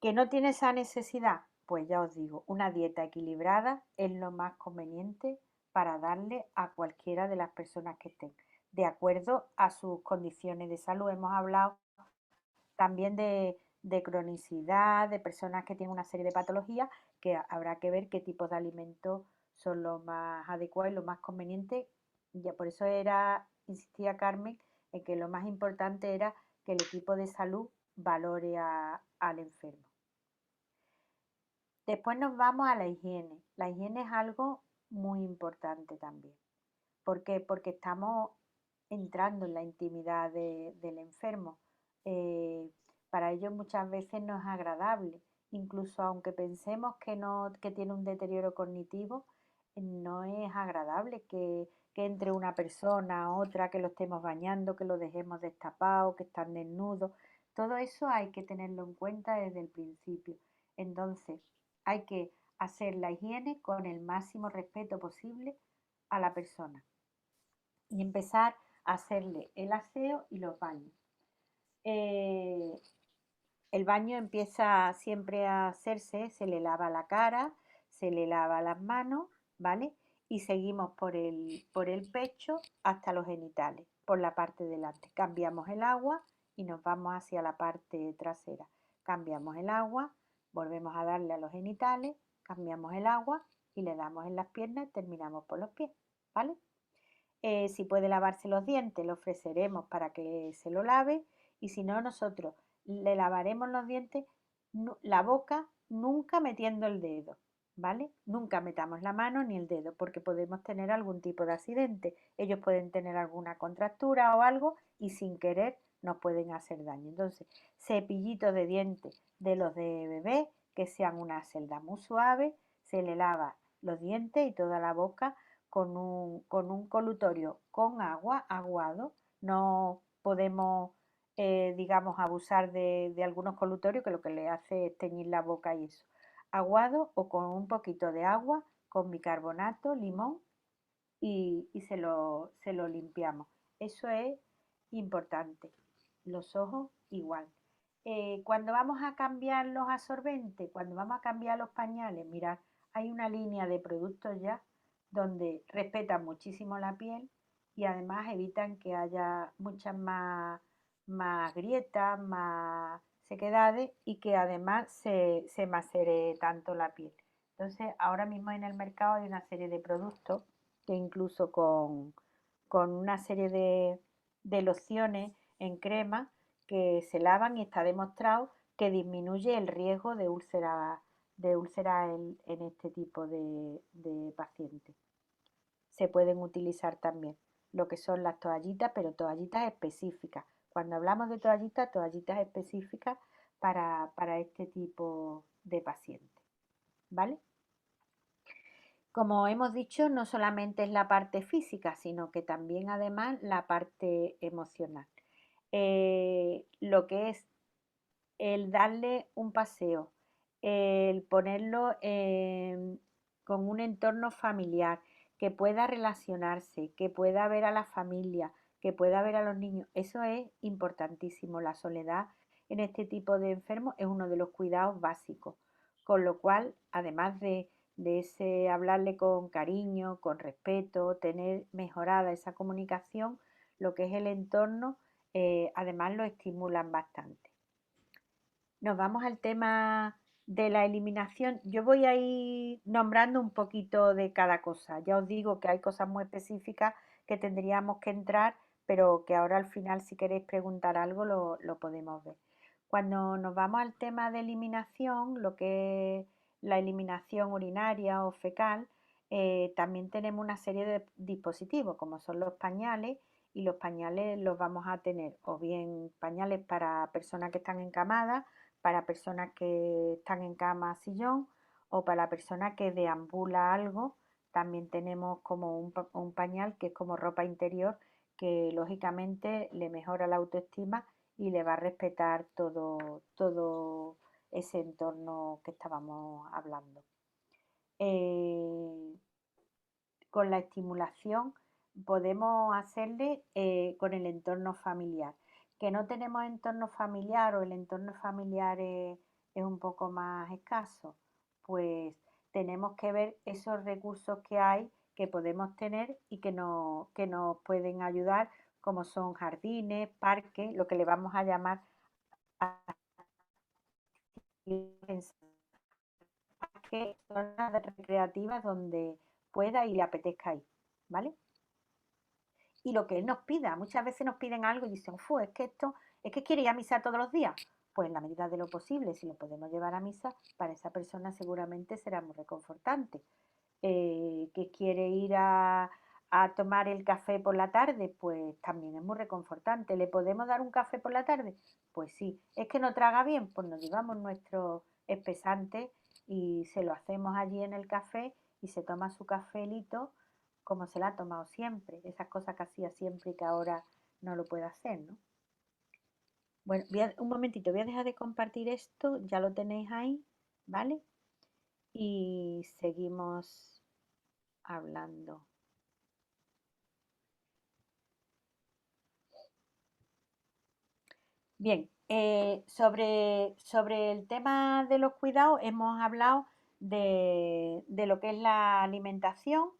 ¿Que no tiene esa necesidad? Pues ya os digo, una dieta equilibrada es lo más conveniente para darle a cualquiera de las personas que estén, de acuerdo a sus condiciones de salud. Hemos hablado también de cronicidad, de personas que tienen una serie de patologías, que habrá que ver qué tipos de alimentos son los más adecuados y los más convenientes. Ya por eso insistía Carmen, en que lo más importante era que el equipo de salud valore al enfermo. Después nos vamos a la higiene. La higiene es algo muy importante también. ¿Por qué? Porque estamos entrando en la intimidad del enfermo. Para ellos muchas veces no es agradable. Incluso aunque pensemos que tiene un deterioro cognitivo, no es agradable que entre una persona a otra, que lo estemos bañando, que lo dejemos destapado, que están desnudos. Todo eso hay que tenerlo en cuenta desde el principio. Entonces, hay que hacer la higiene con el máximo respeto posible a la persona y empezar a hacerle el aseo y los baños. El baño empieza siempre a hacerse, se le lava la cara, se le lava las manos, ¿vale? Y seguimos por el pecho hasta los genitales, por la parte delante. Cambiamos el agua y nos vamos hacia la parte trasera. Cambiamos el agua, volvemos a darle a los genitales, cambiamos el agua y le damos en las piernas y terminamos por los pies, ¿vale? Si puede lavarse los dientes, le ofreceremos para que se lo lave y si no, nosotros le lavaremos los dientes, la boca, nunca metiendo el dedo, ¿vale? Nunca metamos la mano ni el dedo porque podemos tener algún tipo de accidente. Ellos pueden tener alguna contractura o algo y sin querer nos pueden hacer daño. Entonces, cepillitos de dientes de los de bebé que sean una celda muy suave, se le lava los dientes y toda la boca con un colutorio con agua, aguado. No podemos, digamos, abusar de algunos colutorios que lo que le hace es teñir la boca y eso. Aguado o con un poquito de agua, con bicarbonato, limón y se lo limpiamos. Eso es importante. Los ojos igual. Cuando vamos a cambiar los absorbentes, cuando vamos a cambiar los pañales, mirad, hay una línea de productos ya donde respetan muchísimo la piel y además evitan que haya muchas más grietas, más sequedades y que además se macere tanto la piel. Entonces, ahora mismo en el mercado hay una serie de productos que incluso con una serie de lociones en crema que se lavan y está demostrado que disminuye el riesgo de úlcera en este tipo de pacientes. Se pueden utilizar también lo que son las toallitas, pero toallitas específicas. Cuando hablamos de toallitas, toallitas específicas para este tipo de pacientes. ¿Vale? Como hemos dicho, no solamente es la parte física, sino que también además la parte emocional. Lo que es el darle un paseo, el ponerlo con un entorno familiar, que pueda relacionarse, que pueda ver a la familia, que pueda ver a los niños, eso es importantísimo. La soledad en este tipo de enfermos es uno de los cuidados básicos, con lo cual, además de ese hablarle con cariño, con respeto, tener mejorada esa comunicación, lo que es el entorno, además lo estimulan bastante. Nos vamos al tema de la eliminación. Yo voy a ir nombrando un poquito de cada cosa. Ya os digo que hay cosas muy específicas que tendríamos que entrar, pero que ahora al final, si queréis preguntar algo, lo podemos ver. Cuando nos vamos al tema de eliminación, lo que es la eliminación urinaria o fecal, también tenemos una serie de dispositivos, como son los pañales, y los pañales los vamos a tener o bien pañales para personas que están encamadas, para personas que están en cama sillón o para personas que deambula algo. También tenemos como un pañal que es como ropa interior que lógicamente le mejora la autoestima y le va a respetar todo ese entorno que estábamos hablando. Con la estimulación podemos hacerle con el entorno familiar. Que no tenemos entorno familiar o el entorno familiar es un poco más escaso, pues tenemos que ver esos recursos que hay que podemos tener y que nos pueden ayudar, como son jardines, parques, lo que le vamos a llamar zonas recreativas donde pueda y le apetezca ir, ¿vale? Y lo que él nos pida, muchas veces nos piden algo y dicen, es que esto, es que quiere ir a misa todos los días. Pues en la medida de lo posible, si lo podemos llevar a misa, para esa persona seguramente será muy reconfortante. Que quiere ir a tomar el café por la tarde, pues también es muy reconfortante. ¿Le podemos dar un café por la tarde? Pues sí. ¿Es que no traga bien? Pues nos llevamos nuestro espesante y se lo hacemos allí en el café y se toma su cafelito como se la ha tomado siempre. Esas cosas que hacía siempre y que ahora no lo puede hacer, ¿no? Bueno, un momentito, voy a dejar de compartir esto, ya lo tenéis ahí, ¿vale? Y seguimos hablando. Bien, sobre el tema de los cuidados hemos hablado de lo que es la alimentación,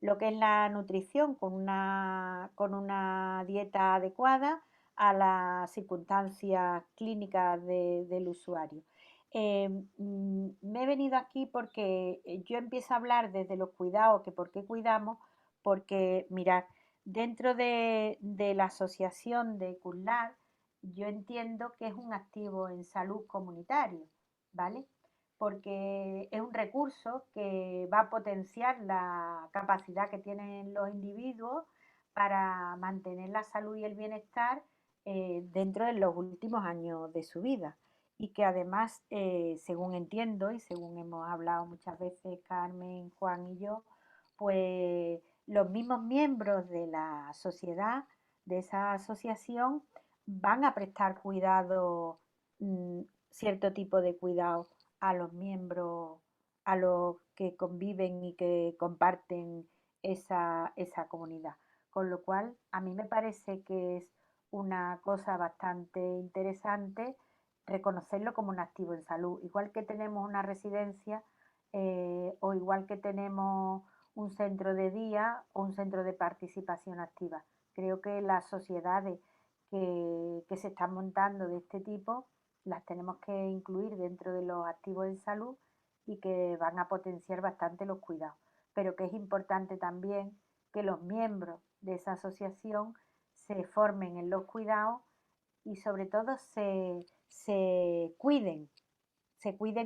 lo que es la nutrición con una dieta adecuada a las circunstancias clínicas del usuario. Me he venido aquí porque yo empiezo a hablar desde los cuidados, que por qué cuidamos, porque mirad, dentro de la asociación de CUSLAR, yo entiendo que es un activo en salud comunitario, ¿vale? Porque es un recurso que va a potenciar la capacidad que tienen los individuos para mantener la salud y el bienestar dentro de los últimos años de su vida. y que además, según entiendo y según hemos hablado muchas veces Carmen, Juan y yo, pues los mismos miembros de la sociedad, de esa asociación, van a prestar cuidado, cierto tipo de cuidado a los miembros, a los que conviven y que comparten esa comunidad. Con lo cual, a mí me parece que es una cosa bastante interesante reconocerlo como un activo en salud. Igual que tenemos una residencia o igual que tenemos un centro de día o un centro de participación activa. Creo que las sociedades que se están montando de este tipo las tenemos que incluir dentro de los activos en salud y que van a potenciar bastante los cuidados. Pero que es importante también que los miembros de esa asociación se formen en los cuidados y sobre todo se cuiden,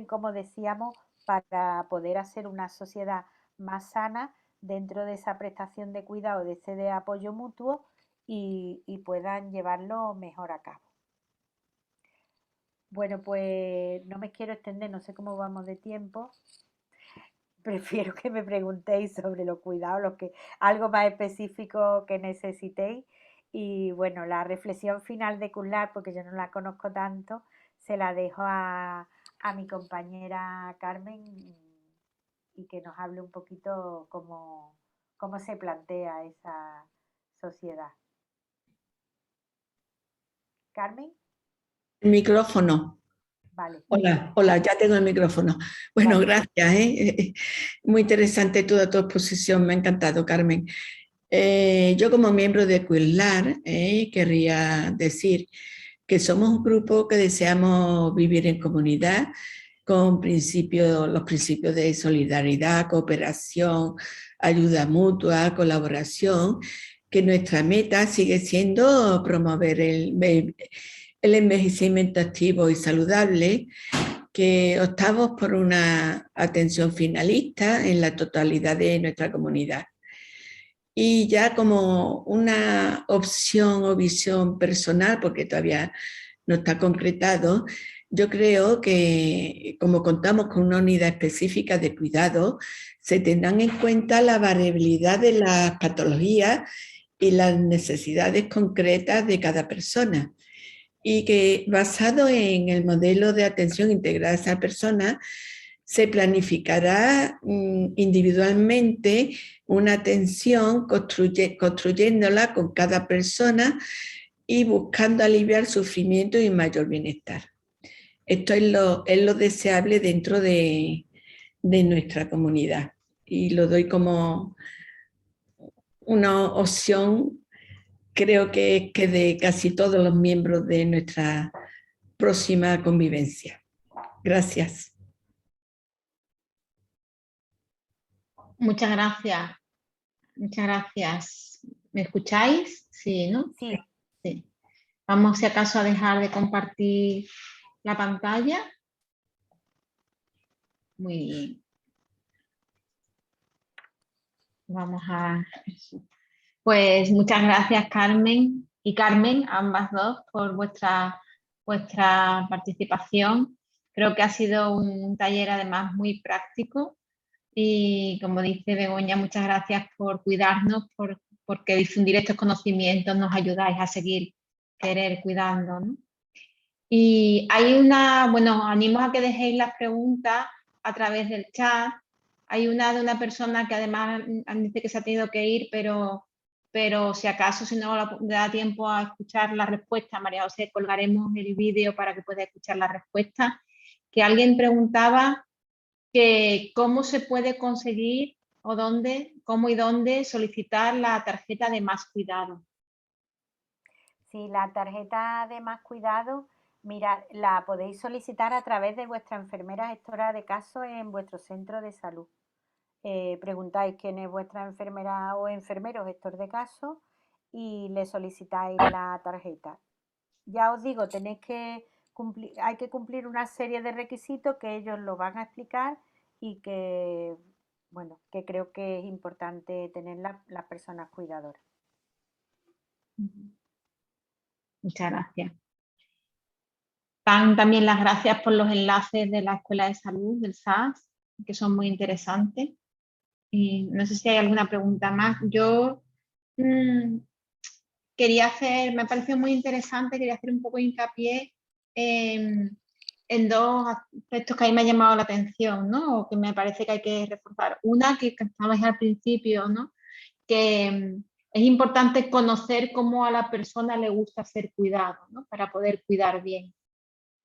como decíamos, para poder hacer una sociedad más sana dentro de esa prestación de cuidado, de ese de apoyo mutuo y puedan llevarlo mejor a cabo. Bueno, pues no me quiero extender, no sé cómo vamos de tiempo. Prefiero que me preguntéis sobre los cuidados, algo más específico que necesitéis. Y bueno, la reflexión final de Kulnar, porque yo no la conozco tanto, se la dejo a mi compañera Carmen y que nos hable un poquito cómo se plantea esa sociedad. Carmen, El micrófono. vale, Hola, ya tengo el micrófono. Bueno, vale. gracias. Muy interesante toda tu exposición, me ha encantado, Carmen. Yo como miembro de Quillar querría decir que somos un grupo que deseamos vivir en comunidad con los principios de solidaridad, cooperación, ayuda mutua, colaboración, que nuestra meta sigue siendo promover el envejecimiento activo y saludable, que optamos por una atención finalista en la totalidad de nuestra comunidad. Y ya como una opción o visión personal, porque todavía no está concretado, yo creo que como contamos con una unidad específica de cuidado, se tendrán en cuenta la variabilidad de las patologías y las necesidades concretas de cada persona. Y que basado en el modelo de atención integrada a esa persona, se planificará individualmente una atención construyéndola con cada persona y buscando aliviar sufrimiento y mayor bienestar. Esto es lo deseable dentro de nuestra comunidad y lo doy como una opción, creo que de casi todos los miembros de nuestra próxima convivencia. Gracias. Muchas gracias. Muchas gracias. ¿Me escucháis? Sí, ¿no? Sí. Sí. Vamos, si acaso, a dejar de compartir la pantalla. Muy bien. Vamos a... Pues muchas gracias, Carmen y Carmen, ambas dos, por vuestra participación. Creo que ha sido un taller además muy práctico y, como dice Begoña, muchas gracias por cuidarnos, porque difundir estos conocimientos nos ayudáis a seguir cuidando, ¿no? Y hay bueno, animo a que dejéis las preguntas a través del chat. Hay una de una persona que además dice que se ha tenido que ir, pero si acaso, si no le da tiempo a escuchar la respuesta, María José, colgaremos el vídeo para que pueda escuchar la respuesta. Que alguien preguntaba que cómo se puede conseguir o cómo y dónde solicitar la tarjeta de Más Cuidado. Sí, la tarjeta de Más Cuidado, mira, la podéis solicitar a través de vuestra enfermera gestora de casos en vuestro centro de salud. Preguntáis quién es vuestra enfermera o enfermero gestor de casos y le solicitáis la tarjeta. Ya os digo, hay que cumplir una serie de requisitos que ellos lo van a explicar y que, bueno, que creo que es importante tener las personas cuidadoras. Muchas gracias. Dan también las gracias por los enlaces de la Escuela de Salud, del SAS, que son muy interesantes. Y no sé si hay alguna pregunta más. Yo quería hacer, me ha parecido muy interesante, quería hacer un poco de hincapié en dos aspectos que a mí me ha llamado la atención, ¿no? O que me parece que hay que reforzar. Una, que estabais al principio, ¿no? Que es importante conocer cómo a la persona le gusta ser cuidado, ¿no? Para poder cuidar bien.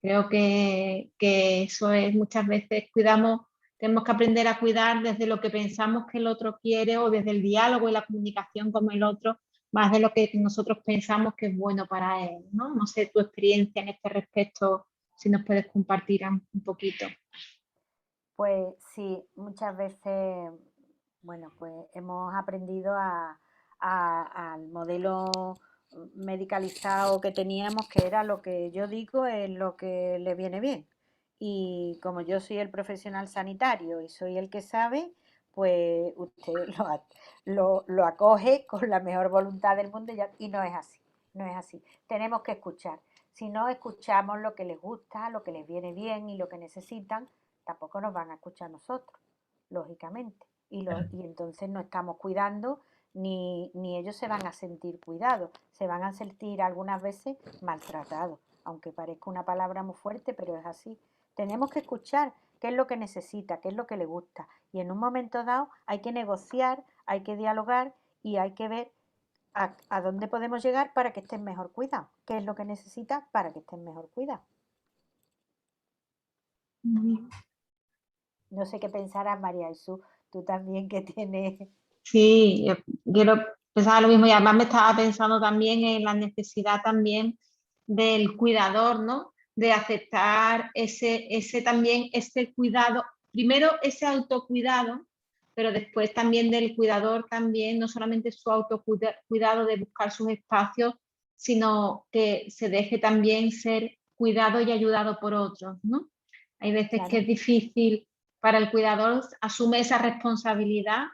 Creo que eso es, muchas veces tenemos que aprender a cuidar desde lo que pensamos que el otro quiere o desde el diálogo y la comunicación con el otro, más de lo que nosotros pensamos que es bueno para él, ¿no? No sé tu experiencia en este respecto, si nos puedes compartir un poquito. Pues sí, muchas veces, bueno, pues hemos aprendido al modelo medicalizado que teníamos, que era lo que yo digo es lo que le viene bien. Y como yo soy el profesional sanitario y soy el que sabe, pues usted lo acoge con la mejor voluntad del mundo y no es así, no es así. Tenemos que escuchar. Si no escuchamos lo que les gusta, lo que les viene bien y lo que necesitan, tampoco nos van a escuchar a nosotros, lógicamente. Y entonces no estamos cuidando ni ellos se van a sentir cuidados, se van a sentir algunas veces maltratados, aunque parezca una palabra muy fuerte, pero es así. Tenemos que escuchar qué es lo que necesita, qué es lo que le gusta. Y en un momento dado hay que negociar, hay que dialogar y hay que ver a dónde podemos llegar para que estén mejor cuidados. ¿Qué es lo que necesita para que estén mejor cuidados? No sé qué pensarás, María Jesús, tú también que tienes... Sí, yo quiero pensar lo mismo y además me estaba pensando también en la necesidad también del cuidador, ¿no? De aceptar ese también, ese cuidado, primero ese autocuidado, pero después también del cuidador también, no solamente su autocuidado de buscar sus espacios, sino que se deje también ser cuidado y ayudado por otros, ¿no? Hay veces que Claro, es difícil para el cuidador, asume esa responsabilidad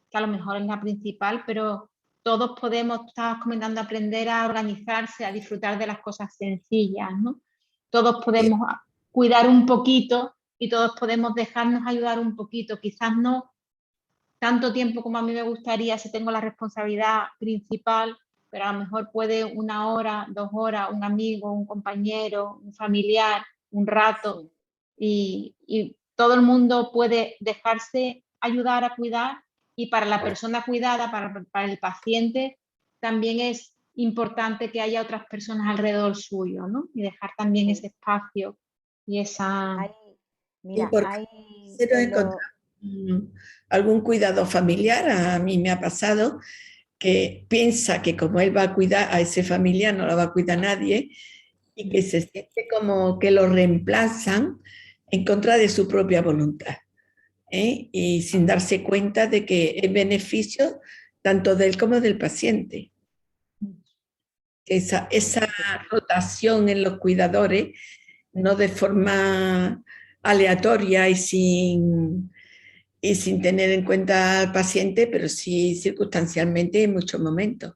que a lo mejor es la principal, pero todos podemos, estabas comentando, aprender a organizarse, a disfrutar de las cosas sencillas, ¿no? Todos podemos cuidar un poquito y todos podemos dejarnos ayudar un poquito, quizás no tanto tiempo como a mí me gustaría si tengo la responsabilidad principal, pero a lo mejor puede 1 hora, 2 horas, un amigo, un compañero, un familiar, un rato, sí. y todo el mundo puede dejarse ayudar a cuidar y para la persona cuidada, para el paciente, también es importante que haya otras personas alrededor suyo, ¿no? Y dejar también Sí. ese espacio y esa... Hay, Y mira, porque hay cero en encontrar lo, algún cuidado familiar, a mí me ha pasado que piensa que como él va a cuidar a ese familiar, no lo va a cuidar nadie, y que se siente como que lo reemplazan en contra de su propia voluntad, ¿eh? Y sin darse cuenta de que es beneficio tanto de él como del paciente. Esa rotación en los cuidadores, no de forma aleatoria y sin tener en cuenta al paciente, pero sí circunstancialmente en muchos momentos.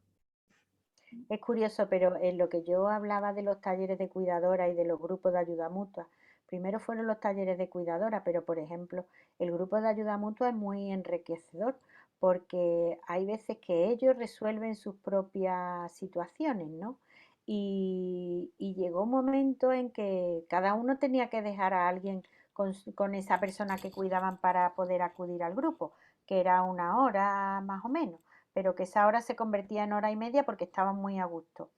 es curioso, pero en lo que yo hablaba de los talleres de cuidadora y de los grupos de ayuda mutua, primero fueron los talleres de cuidadora, pero por ejemplo, el grupo de ayuda mutua es muy enriquecedor porque hay veces que ellos resuelven sus propias situaciones, ¿no? Y llegó un momento en que cada uno tenía que dejar a alguien con esa persona que cuidaban para poder acudir al grupo, que era 1 hora más o menos, pero que esa hora se convertía en hora y media porque estaban muy a gusto,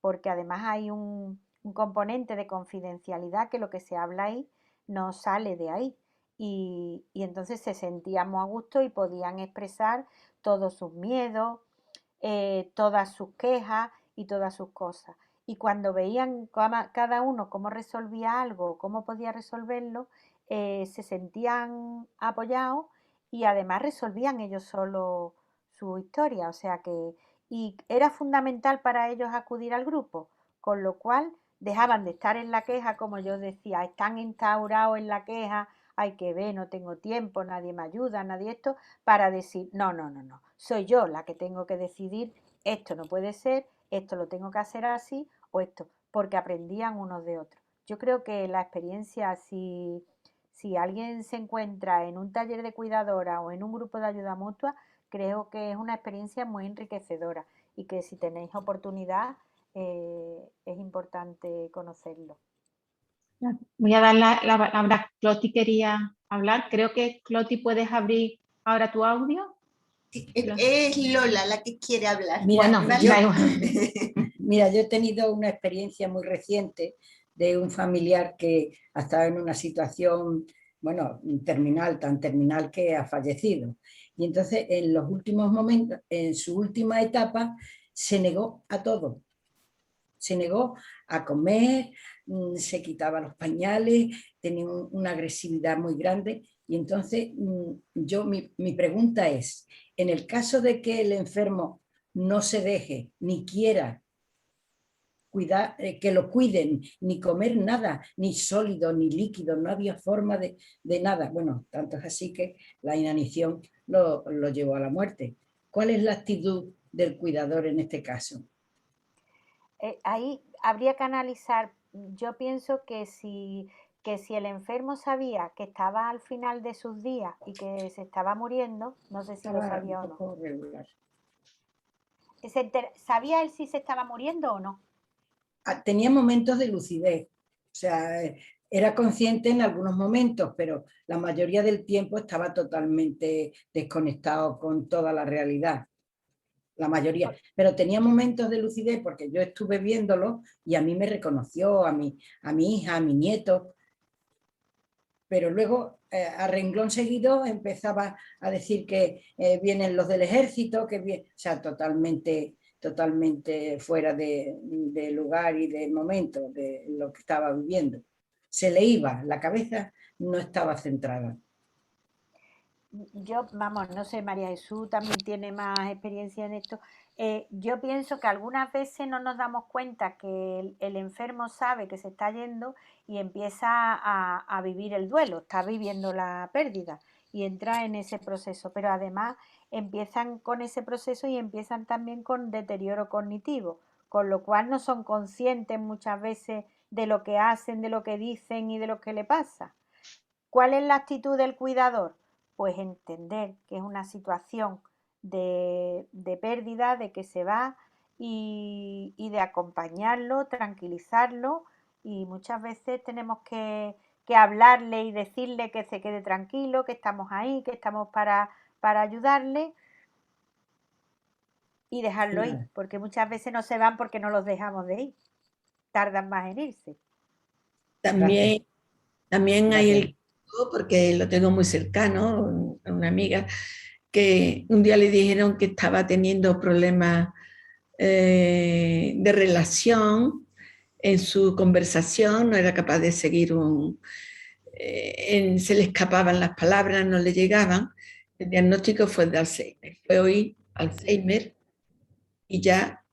porque además hay un componente de confidencialidad que lo que se habla ahí no sale de ahí. Y entonces se sentían muy a gusto y podían expresar todos sus miedos, todas sus quejas y todas sus cosas. Y cuando veían cada uno cómo resolvía algo, cómo podía resolverlo, se sentían apoyados y además resolvían ellos solo su historia. O sea que, y era fundamental para ellos acudir al grupo, con lo cual dejaban de estar en la queja, como yo decía, están instaurados en la queja, hay que ver, no tengo tiempo, nadie me ayuda, nadie esto, para decir, no, no, no, no, soy yo la que tengo que decidir, esto no puede ser, esto lo tengo que hacer así o esto, porque aprendían unos de otros. Yo creo que la experiencia, si alguien se encuentra en un taller de cuidadora o en un grupo de ayuda mutua, creo que es una experiencia muy enriquecedora y que si tenéis oportunidad es importante conocerlo. Voy a dar la palabra. Cloti quería hablar. Creo que, Cloti, puedes abrir ahora tu audio. Es Lola la que quiere hablar. Mira, Bueno, mira, yo he tenido una experiencia muy reciente de un familiar que ha estado en una situación, bueno, terminal, tan terminal que ha fallecido. Y entonces, en los últimos momentos, en su última etapa, se negó a todo. Se negó a comer, se quitaba los pañales, tenía una agresividad muy grande. Y entonces, mi pregunta es, en el caso de que el enfermo no se deje ni quiera cuidar, que lo cuiden, ni comer nada, ni sólido, ni líquido, no había forma de nada. Bueno, tanto es así que la inanición lo llevó a la muerte. ¿Cuál es la actitud del cuidador en este caso? Ahí habría que analizar. Yo pienso que si el enfermo sabía que estaba al final de sus días y que se estaba muriendo, no sé si lo sabía o no. Regular. ¿Sabía él si se estaba muriendo o no? Tenía momentos de lucidez, o sea, era consciente en algunos momentos, pero la mayoría del tiempo estaba totalmente desconectado con toda la realidad. La mayoría, pero tenía momentos de lucidez porque yo estuve viéndolo y a mí me reconoció, a mi hija, a mi nieto, pero luego a renglón seguido empezaba a decir que vienen los del ejército, o sea, totalmente fuera de lugar y de momento de lo que estaba viviendo. Se le iba, la cabeza no estaba centrada. Yo, vamos, no sé, María Jesús también tiene más experiencia en esto. Yo pienso que algunas veces no nos damos cuenta que el enfermo sabe que se está yendo y empieza a vivir el duelo, está viviendo la pérdida y entra en ese proceso, pero además empiezan con ese proceso y empiezan también con deterioro cognitivo, con lo cual no son conscientes muchas veces de lo que hacen, de lo que dicen y de lo que le pasa. ¿Cuál es la actitud del cuidador? Pues entender que es una situación de pérdida, de que se va y de acompañarlo, tranquilizarlo, y muchas veces tenemos que hablarle y decirle que se quede tranquilo, que estamos ahí, que estamos para ayudarle y dejarlo ir, porque muchas veces no se van porque no los dejamos de ir, tardan más en irse. También hay el caso, porque lo tengo muy cercano, una amiga, que un día le dijeron que estaba teniendo problemas de relación en su conversación, no era capaz de seguir se le escapaban las palabras, no le llegaban. El diagnóstico fue de Alzheimer. Fue hoy Alzheimer y ya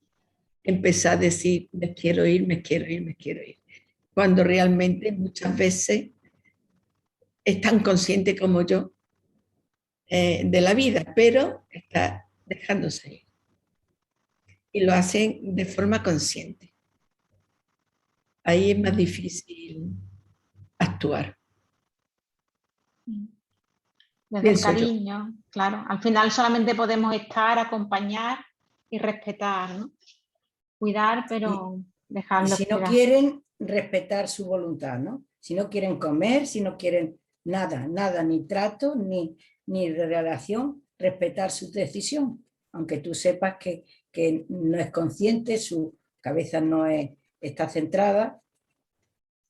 empezó a decir, me quiero ir, me quiero ir, me quiero ir. Cuando realmente muchas veces es tan consciente como yo de la vida, pero está dejándose ir. Y lo hacen de forma consciente. Ahí es más difícil actuar. Desde el cariño, claro. Al final solamente podemos estar, acompañar y respetar, ¿no? Cuidar, pero dejarlo. Y si no quieren, respetar su voluntad, ¿no? Si no quieren comer, si no quieren nada, ni trato, ni relación, respetar su decisión. Aunque tú sepas que no es consciente, su cabeza no está centrada.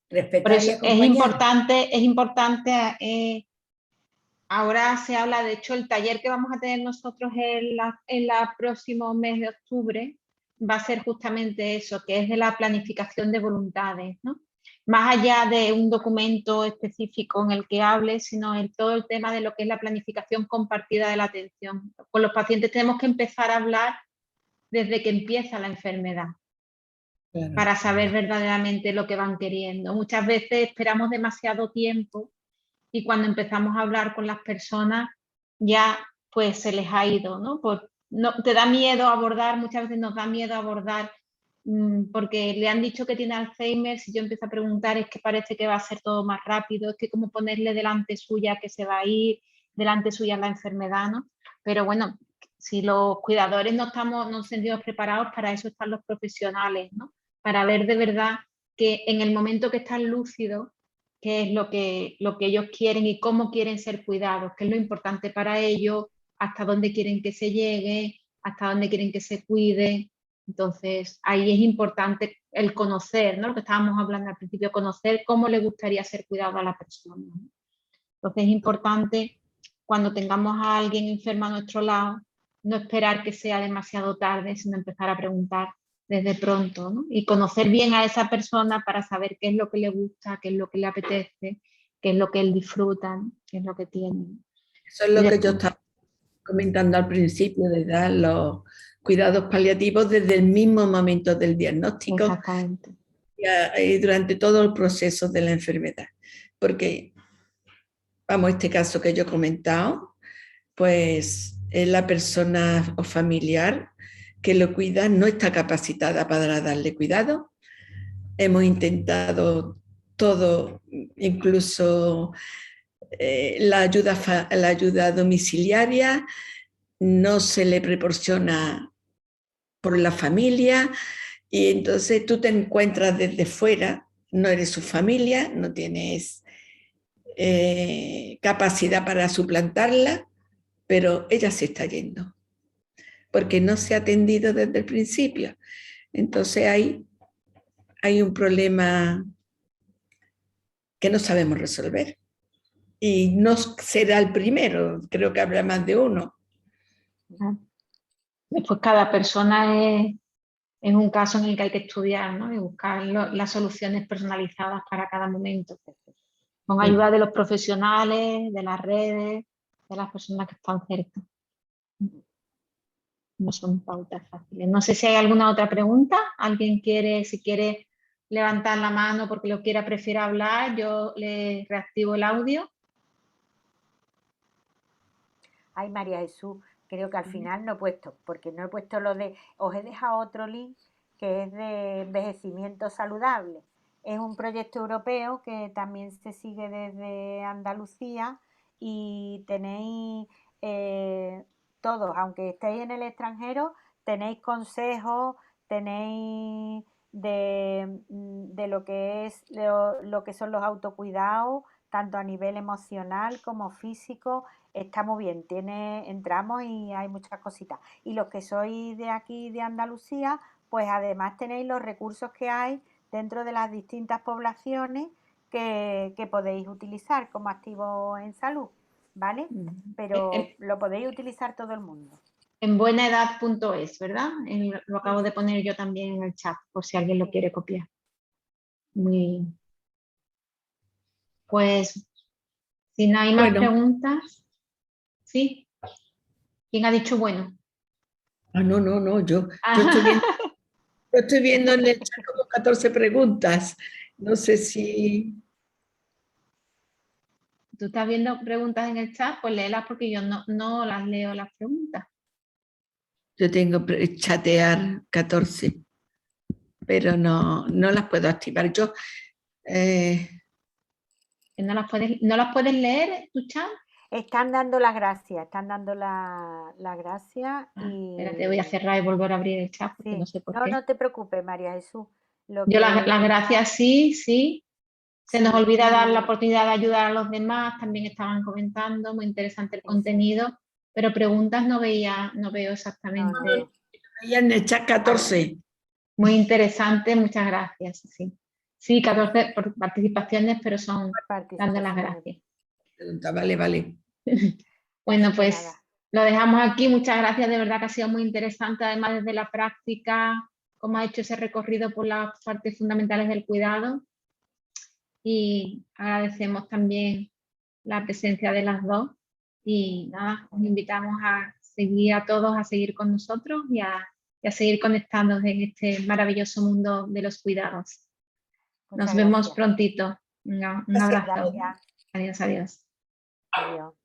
Respetar por eso y acompañar. es importante. Ahora se habla, de hecho, el taller que vamos a tener nosotros en el próximo mes de octubre va a ser justamente eso, que es de la planificación de voluntades, ¿no? Más allá de un documento específico en el que hable, sino en todo el tema de lo que es la planificación compartida de la atención. Con los pacientes tenemos que empezar a hablar desde que empieza la enfermedad, claro, para saber verdaderamente lo que van queriendo. Muchas veces esperamos demasiado tiempo y cuando empezamos a hablar con las personas ya pues se les ha ido, ¿no? No te da miedo abordar, muchas veces nos da miedo abordar porque le han dicho que tiene Alzheimer, si yo empiezo a preguntar es que parece que va a ser todo más rápido, es que como ponerle delante suya que se va a ir, delante suya la enfermedad, ¿no? Pero bueno, si los cuidadores no nos sentimos preparados, para eso están los profesionales, ¿no? Para ver de verdad que en el momento que están lúcidos, qué es lo que ellos quieren y cómo quieren ser cuidados, qué es lo importante para ellos, hasta dónde quieren que se llegue, hasta dónde quieren que se cuide. Entonces, ahí es importante el conocer, ¿no? Lo que estábamos hablando al principio, conocer cómo le gustaría ser cuidado a la persona, ¿no? Entonces, es importante, cuando tengamos a alguien enfermo a nuestro lado, no esperar que sea demasiado tarde, sino empezar a preguntar desde pronto, ¿no? Y conocer bien a esa persona para saber qué es lo que le gusta, qué es lo que le apetece, qué es lo que él disfruta, ¿no? Qué es lo que tiene. Eso es lo que yo estaba comentando al principio, de dar los cuidados paliativos desde el mismo momento del diagnóstico. Exactamente. Y durante todo el proceso de la enfermedad. Porque, vamos, este caso que yo he comentado, pues la persona o familiar que lo cuida no está capacitada para darle cuidado. Hemos intentado todo, incluso la ayuda domiciliaria no se le proporciona por la familia, y entonces tú te encuentras desde fuera, no eres su familia, no tienes capacidad para suplantarla, pero ella se está yendo, porque no se ha atendido desde el principio. Entonces hay un problema que no sabemos resolver. Y no será el primero, creo que habrá más de uno. Después cada persona es un caso en el que hay que estudiar, ¿no? Y buscar las soluciones personalizadas para cada momento. Con ayuda de los profesionales, de las redes, de las personas que están cerca. No son pautas fáciles. No sé si hay alguna otra pregunta. ¿Alguien si quiere levantar la mano porque lo quiera, prefiere hablar? Yo le reactivo el audio. Ay, María Jesús, creo que al final no he puesto, porque no he puesto lo de, os he dejado otro link que es de envejecimiento saludable. Es un proyecto europeo que también se sigue desde Andalucía y tenéis todos, aunque estéis en el extranjero, tenéis consejos, tenéis de lo que es lo que son los autocuidados, tanto a nivel emocional como físico. Está muy bien, entramos y hay muchas cositas. Y los que sois de aquí, de Andalucía, pues además tenéis los recursos que hay dentro de las distintas poblaciones que podéis utilizar como activos en salud, ¿vale? Pero lo podéis utilizar todo el mundo. En buenaedad.es, ¿verdad? Lo acabo de poner yo también en el chat, por si alguien lo quiere copiar. Muy bien. Pues, si no hay más preguntas... ¿Sí? ¿Quién ha dicho bueno? No, yo estoy viendo en el chat como 14 preguntas. No sé si... ¿Tú estás viendo preguntas en el chat? Pues léelas porque yo no las leo las preguntas. Yo tengo chatear 14, pero no las puedo activar. Yo... ¿No las puedes leer tu chat? Están dando las gracias, y... Espérate, voy a cerrar y volver a abrir el chat porque no sé por qué. No te preocupes, María Jesús. Yo las gracias sí. Se nos olvida dar la oportunidad de ayudar a los demás, también estaban comentando, muy interesante el contenido, pero preguntas no veo exactamente. Veía en el chat 14. Muy interesante, muchas gracias. Sí, 14 por participaciones, pero son dando las gracias. Vale. Bueno, pues lo dejamos aquí. Muchas gracias, de verdad que ha sido muy interesante, además desde la práctica, cómo ha hecho ese recorrido por las partes fundamentales del cuidado. Y agradecemos también la presencia de las dos. Y nada, os invitamos a seguir a todos, a seguir con nosotros y a seguir conectándonos en este maravilloso mundo de los cuidados. Nos vemos prontito. Un abrazo. Gracias. Adiós. Adiós.